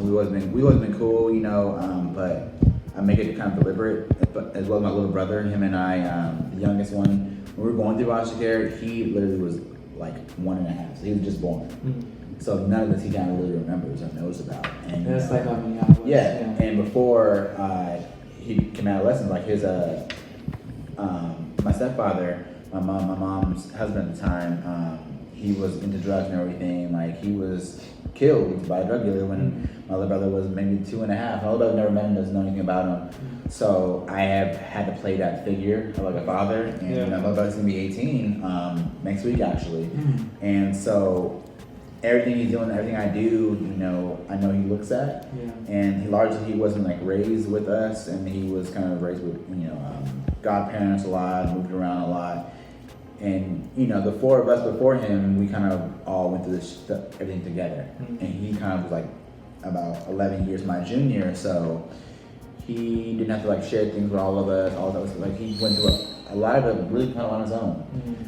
We've always been cool, but I make it kind of deliberate. But as well as my little brother, him and I, the youngest one, when we were going through foster care, he literally was 1.5, so he was just born. So none of this he kind of really remembers or knows about. And that's how many hours. Yeah, and before he became adolescent, his my stepfather, my mom's husband at the time, he was into drugs and everything. He was killed by a drug dealer when my little brother was maybe 2.5. My little brother never met him, doesn't know anything about him. So I have had to play that figure of a father. And my little brother's gonna be 18 next week actually. And so everything he's doing, everything I do, I know he looks at. And he wasn't raised with us, and he was kind of raised with godparents a lot, moved around a lot. And the 4 of us before him, we kind of all went through everything together. And he kind of was about 11 years my junior, so he didn't have to share things with all of us. All that was he went through a lot of it really kind of on his own.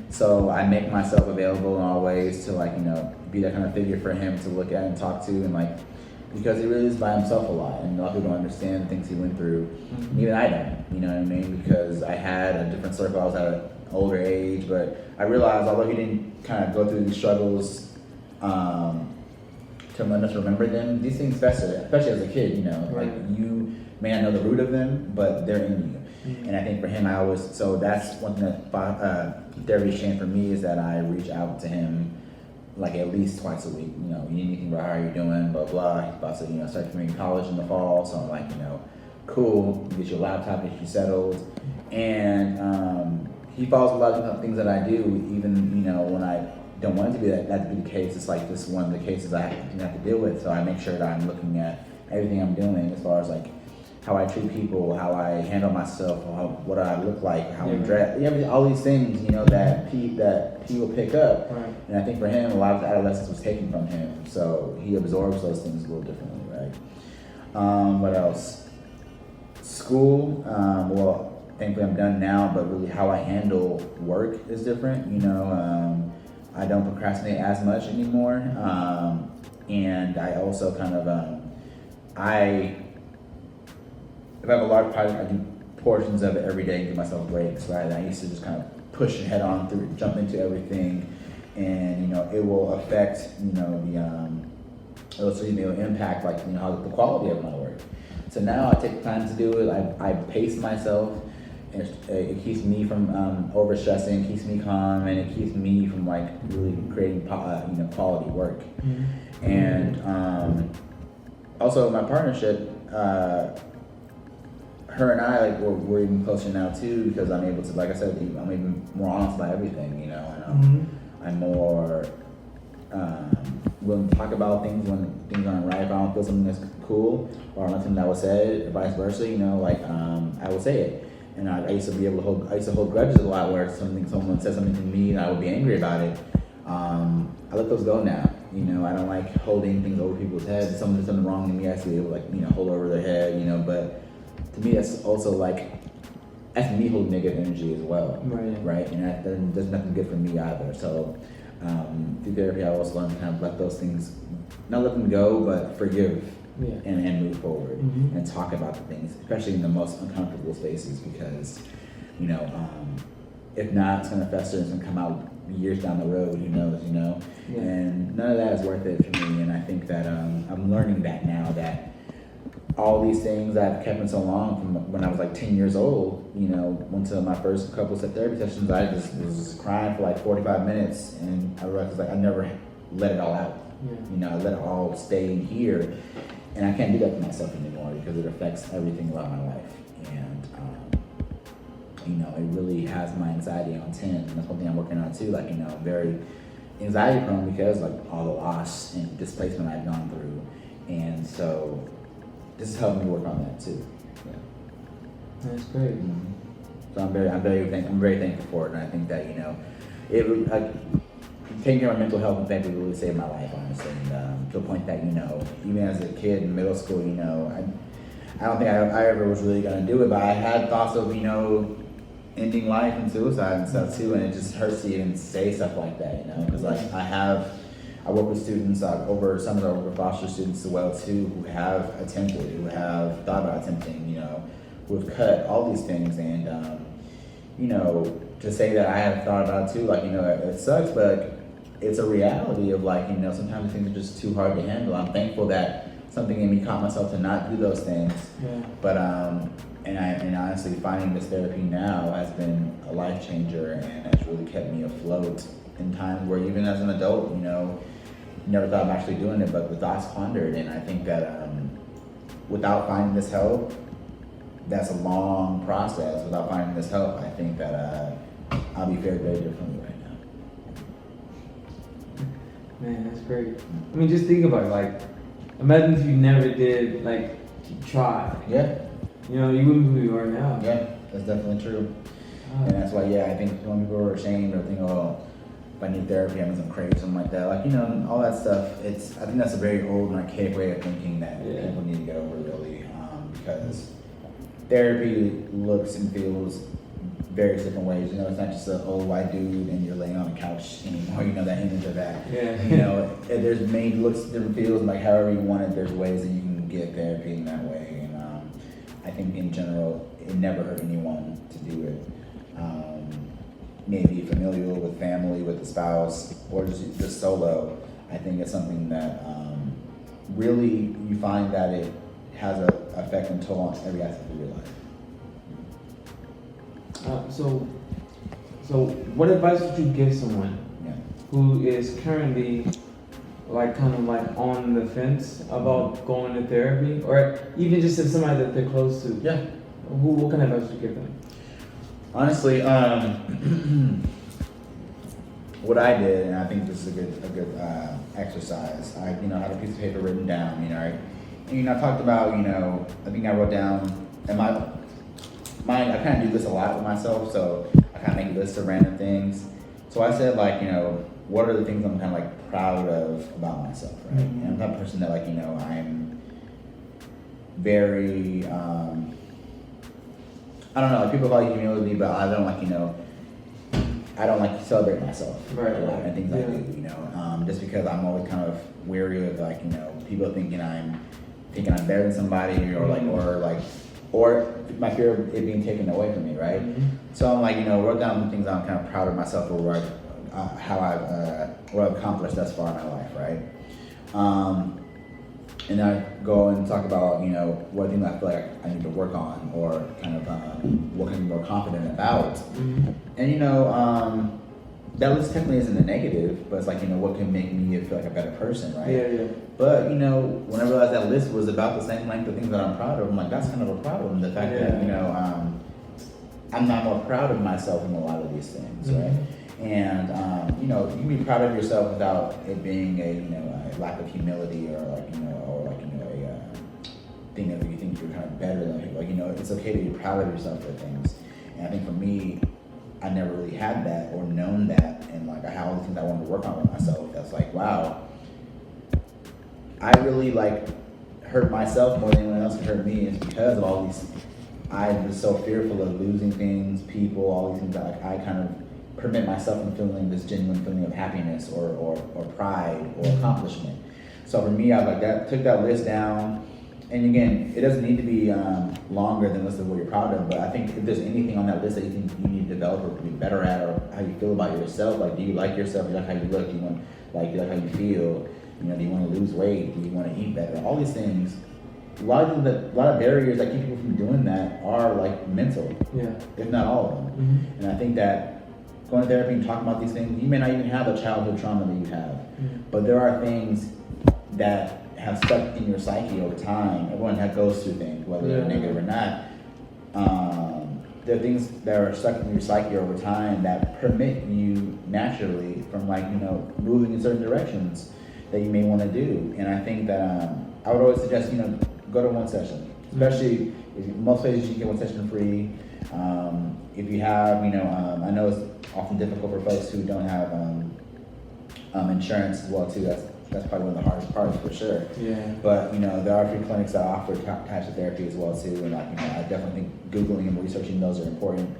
So I make myself available in all ways to be that kind of figure for him to look at and talk to, and because he really is by himself a lot, and a lot of people don't understand the things he went through. Even I don't, you know what I mean? Because I had a different circle, I was at an older age, but I realized although he didn't kind of go through these struggles to let us remember them, these things fester, especially as a kid, you know, like you may not know the root of them, but they're in you. And I think for him, so that's one thing that therapy has changed for me, is that I reach out to him like at least twice a week. You know, you need anything about how are you doing, blah, blah. He's about to, you know, start community college in the fall. So I'm like, you know, cool, get your laptop, get you settled. And he follows a lot of things that I do, even, you know, when I don't want it to be that to be the case. It's like this one of the cases I have to deal with. So I make sure that I'm looking at everything I'm doing as far as like how I treat people, how I handle myself, what I look like, how I dress, all these things, you know, that he will pick up. Right. And I think for him, a lot of adolescence was taken from him, so he absorbs those things a little differently, right? What else? School, well, thankfully I'm done now, but really how I handle work is different, you know. I don't procrastinate as much anymore, and I also kind of, if I have a large project, I do portions of it every day and give myself breaks, right? I used to just kind of push head on through, jump into everything, and, you know, it will affect, you know, it'll impact, like, you know, how the quality of my work. So now I take time to do it. I pace myself, and it keeps me from overstressing, keeps me calm, and it keeps me from like really creating, you know, quality work. And also my partnership. Her and I, like, we're even closer now too, because I'm able to, like I said, I'm even more honest about everything, you know, and I'm more willing to talk about things when things aren't right. If I don't feel something that's cool or nothing that was said, or vice versa, you know, like I will say it. And I used to hold grudges a lot, where someone said something to me and I would be angry about it. I let those go now. You know, I don't like holding things over people's heads. If someone did something wrong to me, I used to be able to, like, you know, hold over their head, you know, but to me, that's also like, that's me holding negative energy as well, right? And that's nothing good for me either. So through therapy, I also learned to kind of let those things, not let them go, but forgive and move forward and talk about the things, especially in the most uncomfortable spaces, because, you know, if not, it's going to fester and it's going to come out years down the road, who knows, you know? And none of that is worth it for me. And I think that I'm learning that now, that all these things I've kept in so long, from when I was like 10 years old, you know, went to my first couple of therapy sessions, I just was crying for like 45 minutes, and I realized, like, I never let it all out. You know, I let it all stay in here, and I can't do that to myself anymore, because it affects everything about my life. And you know, it really has my anxiety on 10, and that's one thing I'm working on too. Like, you know, I'm very anxiety prone because, like, all the loss and displacement I've gone through, and so this is helping me work on that too. That's great. So I'm very thankful for it, and I think that, you know, taking care of my mental health and therapy really saved my life, honestly. And to a point that, you know, even as a kid in middle school, you know, I don't think I ever was really gonna do it, but I had thoughts of, you know, ending life and suicide and stuff too, and it just hurts to even say stuff like that, you know, because like I work with students over foster students as well too, who have attempted, who have thought about attempting, you know, who have cut, all these things, and you know, to say that I have thought about it too, like, you know, it sucks, but it's a reality of, like, you know, sometimes things are just too hard to handle. I'm thankful that something in me caught myself to not do those things, but and honestly, finding this therapy now has been a life changer, and has really kept me afloat in times where, even as an adult, you know, never thought of actually doing it, but the thoughts pondered. And I think that without finding this help, that's a long process. Without finding this help, I think that I'll be very, very differently right now. Man, that's great. I mean, just think about it. Like, imagine if you never did, like, try. Yeah. You know, you wouldn't be who you are now. Yeah, that's definitely true. And that's why, I think when people are ashamed or think, oh, if I need therapy, I'm going to crazy, something like that. Like, you know, all that stuff. I think that's a very old and archaic way of thinking that people need to get over, really, because therapy looks and feels various different ways. You know, it's not just a old white dude and you're laying on a couch anymore. You know, that image of that. Yeah. You know, there's many looks, different feels, like however you want it. There's ways that you can get therapy in that way. And I think in general, it never hurt anyone to do it. Maybe familial, with family, with the spouse, or just solo. I think it's something that really you find that it has an effect and toll on every aspect of your life. So what advice would you give someone Yeah. who is currently like kind of like on the fence about going to therapy, or even just if somebody that they're close to? Yeah. What kind of advice would you give them? Honestly, what I did, and I think this is a good exercise. I had a piece of paper written down. And I talked about, I think I wrote down, and I kind of do this a lot with myself, so I kind of make lists of random things. So I said, what are the things I'm kind of like proud of about myself, right? Mm-hmm. And I'm that person that I'm very, I don't know, like people call it humility, but I don't I don't like to celebrate myself a lot and things I do, just because I'm always kind of wary of people thinking I'm better than somebody or my fear of it being taken away from me, right? Mm-hmm. So I'm wrote down the things I'm kind of proud of myself or what I've accomplished thus far in my life, right? And I go and talk about, what things I feel like I need to work on or kind of what can I be more confident about. Mm-hmm. And, that list technically isn't a negative, but it's what can make me feel like a better person, right? Yeah. But, when I realized that list was about the same length of things that I'm proud of, I'm like, that's kind of a problem. The fact that, I'm not more proud of myself in a lot of these things, right? And, you can be proud of yourself without it being a lack of humility or a thing that you think you're kind of better than people. It's okay to be proud of yourself for things. And I think for me, I never really had that or known that, and I had all the things I wanted to work on with myself. That's wow, I really hurt myself more than anyone else can hurt me. It's because of all these. I was so fearful of losing things, people, all these things that I kind of permit myself from feeling this genuine feeling of happiness or pride or accomplishment. So for me, I took that list down. And again, it doesn't need to be longer than list of what you're proud of, but I think if there's anything on that list that you think you need to develop or be better at, or how you feel about yourself, do you like yourself? Do you like how you look? Do you like how you feel? Do you want to lose weight? Do you want to eat better? All these things. A lot of barriers that keep people from doing that are mental, if not all of them. Mm-hmm. And I think that going to therapy and talking about these things, you may not even have a childhood trauma that you have, but there are things that have stuck in your psyche over time. Everyone that goes through things, whether they're negative or not. There are things that are stuck in your psyche over time that permit you naturally from moving in certain directions that you may want to do. And I think that I would always suggest go to one session, especially if most places you can get one session free. If you have I know it's often difficult for folks who don't have insurance as well too. That's probably one of the hardest parts for sure. Yeah. But there are free clinics that offer types of therapy as well too, and I definitely think Googling and researching those are important.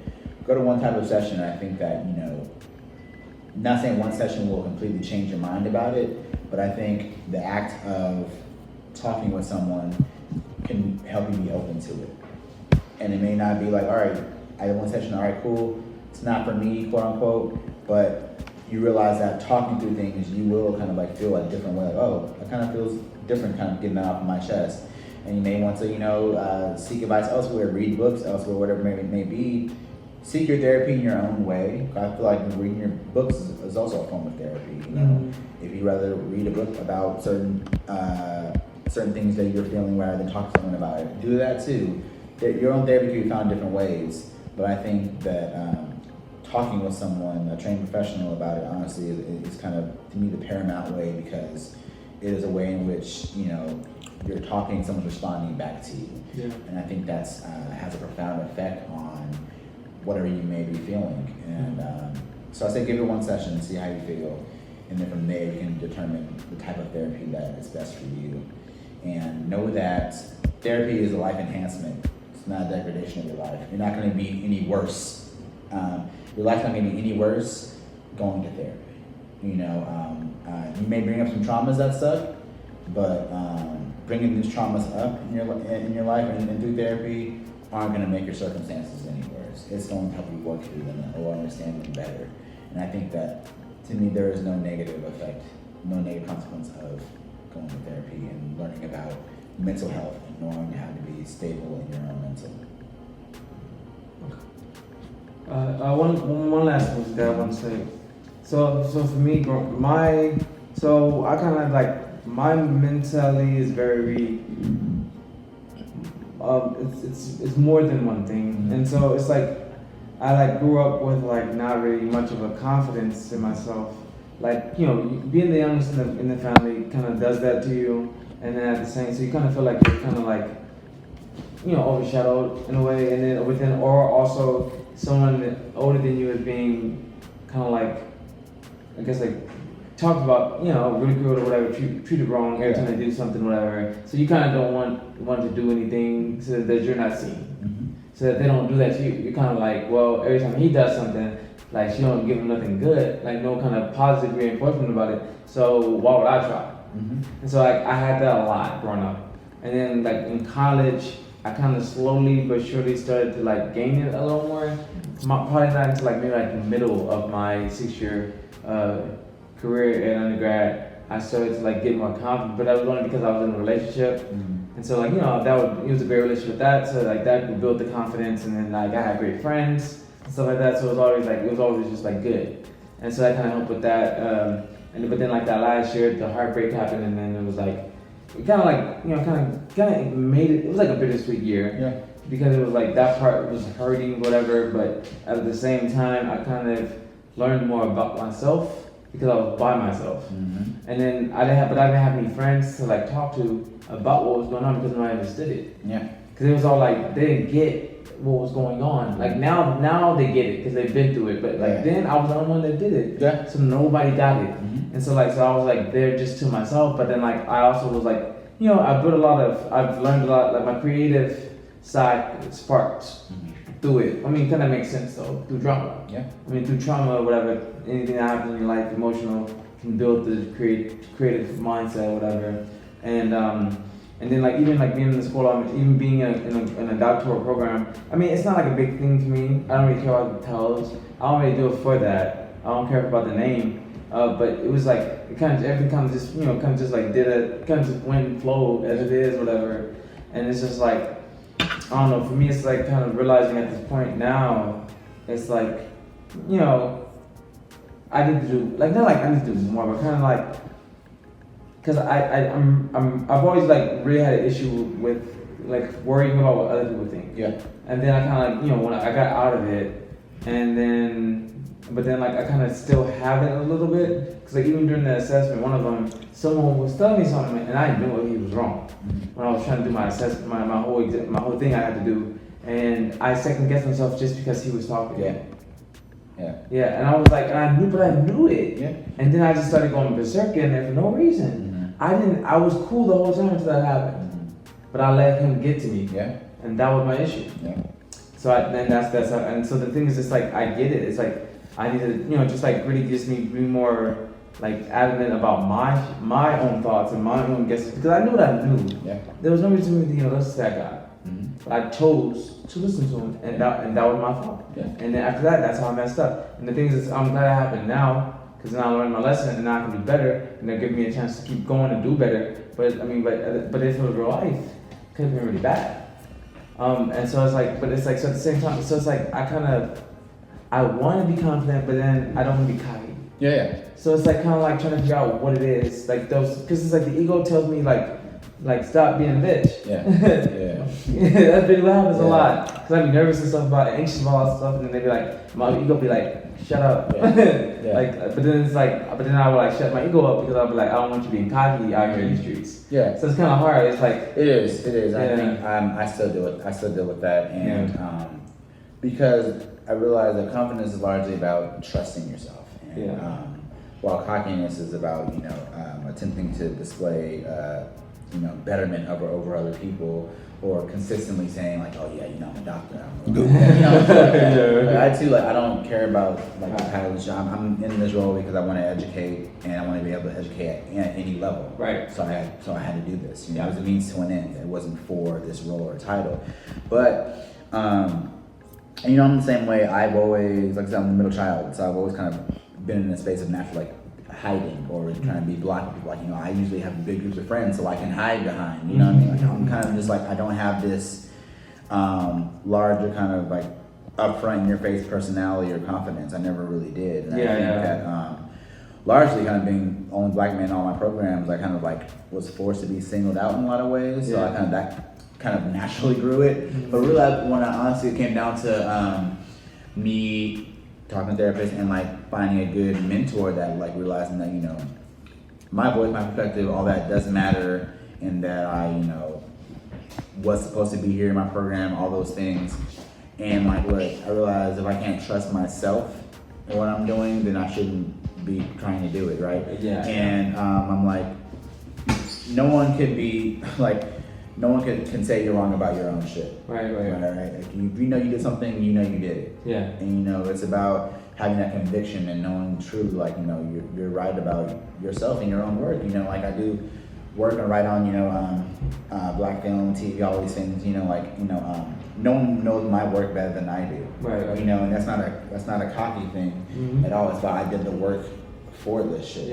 Go to one type of session, and I think that not saying one session will completely change your mind about it, but I think the act of talking with someone can help you be open to it. And it may not be all right, I did one session, all right, cool. It's not for me, quote unquote, but you realize that talking through things, you will kind of feel a different way. It kind of feels different, kind of getting that off of my chest. And you may want to, seek advice elsewhere, read books elsewhere, whatever it may be. Seek your therapy in your own way. I feel like reading your books is also a form of therapy. If you rather read a book about certain things that you're feeling rather than talk to someone about it, do that too. Your own therapy can be found in different ways, but I think that talking with someone, a trained professional about it, honestly, is kind of, to me, the paramount way, because it is a way in which, you're talking, someone's responding back to you. Yeah. And I think that's has a profound effect on whatever you may be feeling. And so I say give it one session and see how you feel. And then from there, you can determine the type of therapy that is best for you. And know that therapy is a life enhancement. It's not a degradation of your life. You're not going to be any worse your life's not getting any worse going to therapy. You know, you may bring up some traumas that suck, but bringing these traumas up in your life and through therapy aren't going to make your circumstances any worse. It's going to help you work through them or understand them better. And I think that, to me, there is no negative effect, no negative consequence of going to therapy and learning about mental health and knowing how to be stable in your own mental. One last thing that I want to say. So for me, I kind of like, my mentality is very, it's more than one thing. And so it's like, I like grew up with like not really much of a confidence in myself. Like, you know, being the youngest in the family kind of does that to you. And then at the same, so you kind of feel like you're kind of like, you know, overshadowed in a way. And then within, or also someone older than you is being kind of like, I guess like talked about, you know, ridiculed or whatever, treated wrong every time they do something, whatever. So you kind of don't want to do anything so that you're not seen. So that they don't do that to you. You're kind of like, well, every time he does something, like she don't give him nothing good, like no kind of positive reinforcement about it. So why would I try? And so like I had that a lot growing up. And then like in college, I kind of slowly but surely started to like gain it a little more. Probably not until like maybe like the middle of my 6-year career at undergrad, I started to like get more confident. But that was only because I was in a relationship. And so like, you know, it was a great relationship with that. So like that would build the confidence, and then like I had great friends and stuff like that. So it was always just like good. And so that kind of helped with that. But then like that last year, the heartbreak happened, and then it was like, it kind of like, you know, kind of made it. It was like a bittersweet year. Yeah. Because it was like that part was hurting, whatever. But at the same time, I kind of learned more about myself because I was by myself. And then I didn't have any friends to like talk to about what was going on because nobody understood it. Yeah. Because it was all like they didn't get what was going on. Like now they get it because they've been through it. But like then I was the only one that did it. Yeah. So nobody got it. And so I was like there just to myself. But then like I also was like, you know, I've learned a lot. Like my creative side sparks through it. I mean, kind of makes sense though, through drama. Yeah. I mean, through trauma or whatever, anything that happens in your life, emotional, can build the creative mindset or whatever. And then like even like being in the school, even being in a doctoral program. I mean, it's not like a big thing to me. I don't really care about the titles. I don't really do it for that. I don't care about the name. But it was like everything kind of just, you know, kind of just like kind of just went and flowed as it is, whatever. And it's just like, I don't know, for me it's like kind of realizing at this point now, it's like, you know, I need to do, like not like I need to do more, but kind of like, cause I've always like really had an issue with like worrying about what other people think. Yeah. And then I kind of like, you know, when I got out of it, but then like I kind of still have it a little bit, cause like even during the assessment, one of them, someone was telling me something, and I knew he was wrong when I was trying to do my assessment, my whole thing I had to do, and I second guessed myself just because he was talking. Yeah. Yeah. Yeah, and I was like, and I knew it. Yeah. And then I just started going berserk in there for no reason. I was cool the whole time until that happened, but I let him get to me. Yeah. And that was my issue. Yeah. So and so the thing is, just like I get it. It's like I need to, you know, just like really just need to be more like adamant about my own thoughts and my own guesses, because I knew what I knew. Yeah. There was no reason for me to, you know, listen to that guy. But I chose to listen to him, and that was my fault. Yeah. And then after that, that's how I messed up. And the thing is, I'm glad it happened now, because then I learned my lesson, and now I can do better, and they'll give me a chance to keep going and do better. But I mean, but if it was real life, it could have been really bad. And so it's like, but it's like, so at the same time, so it's like I want to be confident, but then I don't want to be cocky. Yeah. So it's like kind of like trying to figure out what it is, like those, because it's like the ego tells me like stop being a bitch. Yeah. That's really what happens a lot. Cause I be nervous and stuff anxious about all that stuff, and then they be like, my ego be like, shut up. Yeah. Like, but then I would like shut my ego up, because I'll be like, I don't want you being cocky out here in the streets. Yeah. So it's kind of hard. It's like it is. Yeah. I think I still deal with that, and because I realize that confidence is largely about trusting yourself, and while cockiness is about, you know, attempting to display you know, betterment over other people, or consistently saying like, oh yeah, you know, I'm a doctor, I'm a good. You know, I I too, like, I don't care about like the title of the job. I'm in this role because I want to educate, and I want to be able to educate at any level. Right. So I had to do this. You know, it was a means to an end. It wasn't for this role or title. But and, you know, I'm the same way. I've always, like I said, I'm the middle child, so I've always kind of been in a space of natural like hiding or trying to be blocking people. Like, you know, I usually have big groups of friends, so I can hide behind. You know what I mean? Like, I'm kind of just like, I don't have this larger kind of like upfront in your face personality or confidence. I never really did. And I think that largely kind of being the only black man in all my programs, I kind of like was forced to be singled out in a lot of ways. So I that kind of naturally grew it. But really, when I honestly, it came down to me talking to therapists and like finding a good mentor that like realizing that, you know, my voice, my perspective, all that doesn't matter, and that I, you know, was supposed to be here in my program, all those things. And like, look, I realized if I can't trust myself in what I'm doing, then I shouldn't be trying to do it, right? Yeah. And I'm like, no one could be like, no one can say you're wrong about your own shit. Right. Like, if you know you did something, you know you did it. Yeah. And you know, it's about having that conviction and knowing truly, like, you know, you're right about yourself and your own work. You know, like I do work and write on, you know, black film, TV, all these things. You know, like, you know, no one knows my work better than I do. Right. You know, and that's not a cocky thing at all. It's about I did the work for this shit.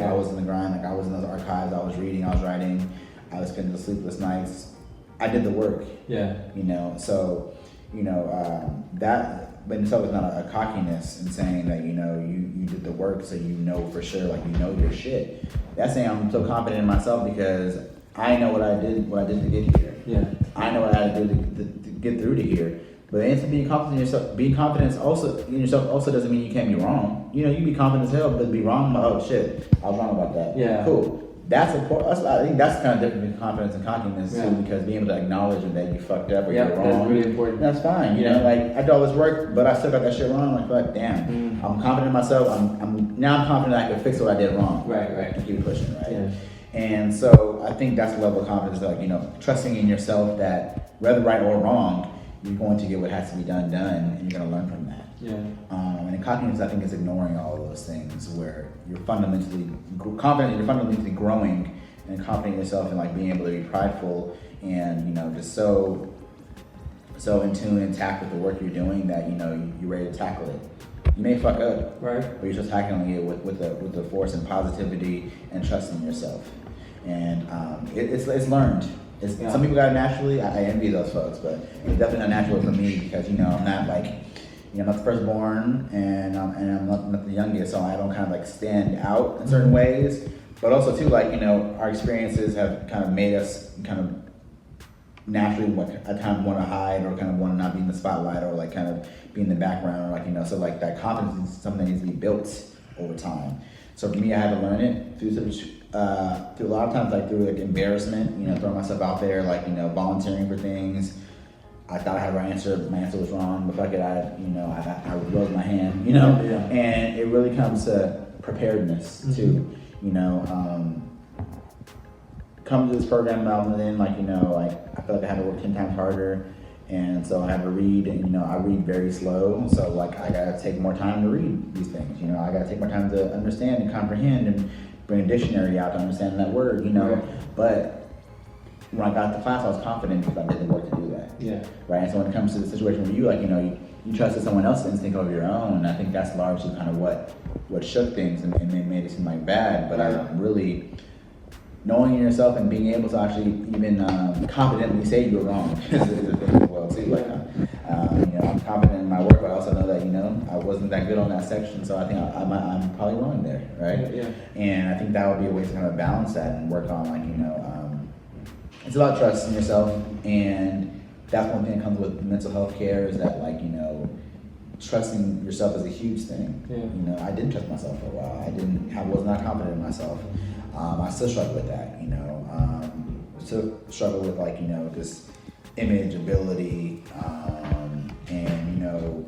I was in the grind. Like I was in those archives. I was reading. I was writing. I was spending the sleepless nights. I did the work. Yeah. You know, so, you know, that, but itself is not a cockiness in saying that, you know, you did the work, so you know for sure, like, you know your shit. That's saying I'm so confident in myself because I know what I did to get here. Yeah. I know what I had to do to get through to here. But answer being confident in yourself, being confident also in yourself also doesn't mean you can't be wrong. You know, you be confident as hell, but be wrong about, oh shit, I was wrong about that. Yeah. Cool. That's important. I think that's kind of different between confidence and cockiness too, because being able to acknowledge that you fucked up or you're wrong. That's really important. That's fine. You know, like I did all this work, but I still got that shit wrong. Like, fuck, damn. I'm confident in myself. I'm confident I can fix what I did wrong. Right. To keep pushing. Right. Yeah. And so I think that's the level of confidence, like, you know, trusting in yourself that whether right or wrong, you're going to get what has to be done, and you're going to learn from that. Yeah. And cockiness, I think, is ignoring all of those things where you're fundamentally confident, you're fundamentally growing and confident in yourself and like being able to be prideful and, you know, just so in tune and tact with the work you're doing that, you know, you're ready to tackle it. You may fuck up, right? But you're just tackling it with the force and positivity and trusting yourself. And it's learned. Some people got it naturally. I envy those folks, but it's definitely not natural for me because, you know, I'm not like, you know, I'm not the firstborn and I'm not the youngest, so I don't kind of like stand out in certain ways. But also too, like, you know, our experiences have kind of made us kind of naturally at times want to hide or kind of want to not be in the spotlight or like kind of be in the background, or like, you know, so like that confidence is something that needs to be built over time. So for me, I had to learn it through a lot of times, like through like embarrassment, you know, throwing myself out there, like, you know, volunteering for things. I thought I had the right answer, but my answer was wrong. But fuck it, I rose my hand, you know. Yeah. And it really comes to preparedness too, you know. Come to this program now and then, like, you know, like I feel like I had to work 10 times harder, and so I had to read, and, you know, I read very slow, so like I gotta take more time to read these things, you know. I gotta take more time to understand and comprehend and bring a dictionary out to understand that word, you know. Right. But when I got to class, I was confident because I did the work to do that. Yeah. Right. And so when it comes to the situation where you, like, you know, you trusted someone else's instinct over your own, and I think that's largely kind of what shook things and made it seem like bad. But I really knowing yourself and being able to actually even confidently say you're wrong is a thing as well too. Like, you know, I'm confident in my work, but I also know that, you know, I wasn't that good on that section, so I think I'm probably wrong there, right? Yeah. And I think that would be a way to kind of balance that and work on, like, you know, it's about trusting yourself, and that's one thing that comes with mental health care is that, like, you know, trusting yourself is a huge thing. Yeah. You know, I didn't trust myself for a while. I was not confident in myself. I still struggle with that, you know. Still struggle with, like, you know, this image, ability, and, you know,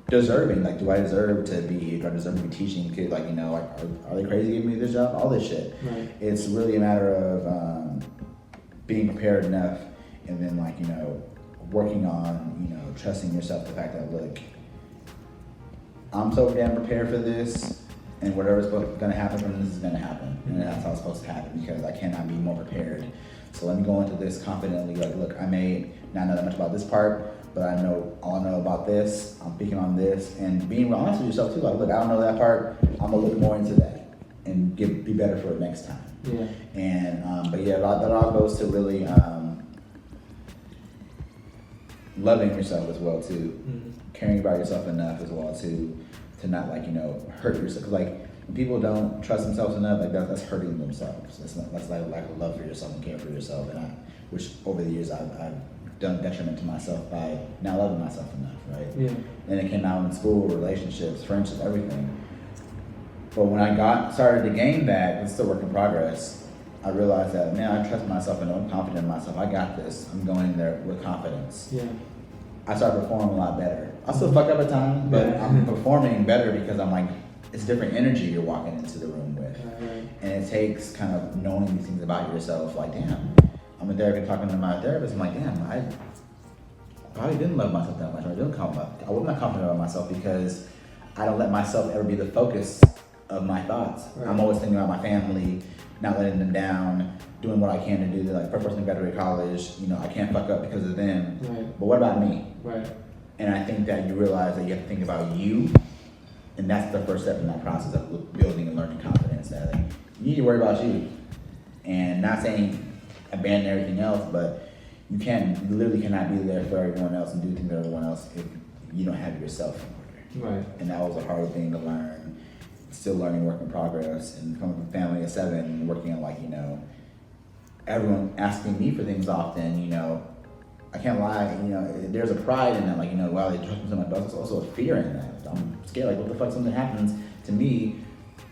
deserving. Like, do I deserve to be here? Do I deserve to be teaching kids? Like, you know, like, are they crazy giving me this job? All this shit. Right. It's really a matter of being prepared enough, and then, like, you know, working on, trusting yourself, the fact that, look, I'm so damn prepared for this, and whatever's going to happen from this is going to happen. And that's how it's supposed to happen, because I cannot be more prepared. So let me go into this confidently, like, look, I may not know that much about this part, but I know about this, I'm speaking on this, and being honest with yourself too, like, look, I don't know that part, I'm gonna look more into that, and be better for it next time. Yeah. And, but yeah, that all goes to really loving yourself as well too, caring about yourself enough as well to not, like, hurt yourself. 'Cause, like, when people don't trust themselves enough, like, that's hurting themselves. That's like lack of love for yourself and care for yourself, which over the years I've done detriment to myself by not loving myself enough, right? Yeah. And it came out in school, relationships, friendships, everything. But when I started to gain that, it's still work in progress, I realized that, man, I trust myself and I'm confident in myself. I got this. I'm going in there with confidence. Yeah. I started performing a lot better. I still fuck up at times, but I'm performing better because I'm like, it's different energy you're walking into the room with. Right. And it takes kind of knowing these things about yourself, like, damn, I'm in therapy talking to my therapist, I'm like, damn, I probably didn't love myself that much. I wasn't confident about myself because I don't let myself ever be the focus of my thoughts. Right. I'm always thinking about my family, not letting them down, doing what I can to do. Like, first person to graduate college, I can't fuck up because of them. Right. But what about me? Right. And I think that you realize that you have to think about you, and that's the first step in that process of building and learning confidence. That, like, you need to worry about you, and not saying abandon everything else, but you literally cannot be there for everyone else and do things for everyone else if you don't have yourself in order. Right. And that was a hard thing to learn. Still learning, work in progress, and coming from a family of 7 and working on, like, everyone asking me for things often, I can't lie, there's a pride in that, like, wow, they trust me so much, but there's also a fear in that. I'm scared, like, what the fuck, something happens to me,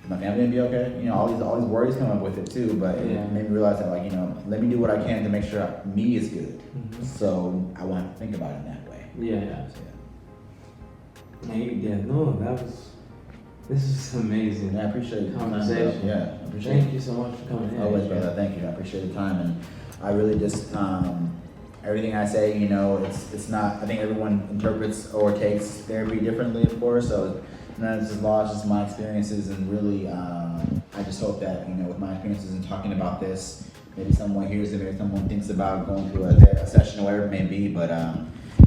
my family gonna be okay? All these worries come up with it too, but it made me realize that, like, let me do what I can to make sure me is good. Mm-hmm. So I want to think about it in that way. Yeah. This is amazing. Yeah, I appreciate the conversation. Yeah, I appreciate it. Thank you so much for coming in. Always, brother. Thank you. I appreciate the time, and I really just everything I say, it's not. I think everyone interprets or takes therapy differently, of course. So none of this is law, it's just my experiences, and really, I just hope that with my experiences and talking about this, maybe someone hears it, maybe someone thinks about going through a session or whatever it may be. But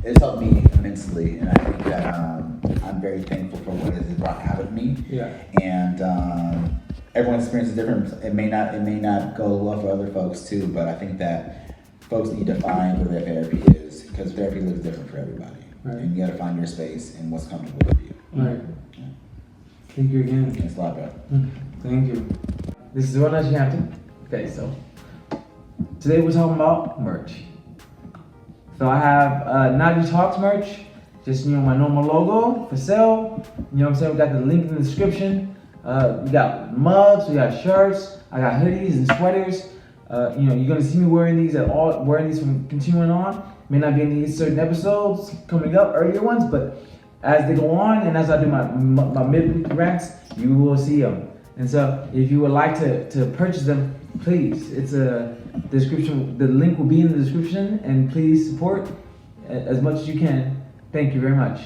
it's helped me immensely, and I think that I'm very thankful for what it has brought out of me. Yeah. And everyone's experience is different. It may not go well for other folks too, but I think that folks need to find where their therapy is, because therapy looks different for everybody. Right. And you got to find your space and what's comfortable with you. Right. Yeah. Thank you again. Thanks a lot, bro. Thank you. This is Najee Hampton. Okay, so today we're talking about merch. So I have Najee Talks merch, just my normal logo for sale. You know what I'm saying? We got the link in the description. We got mugs, we got shirts, I got hoodies and sweaters. You're gonna see me wearing these from continuing on. May not be any certain episodes coming up, earlier ones, but as they go on and as I do my midweek rants, you will see them. And so if you would like to purchase them, please, it's a description. The link will be in the description, and please support as much as you can. Thank you very much.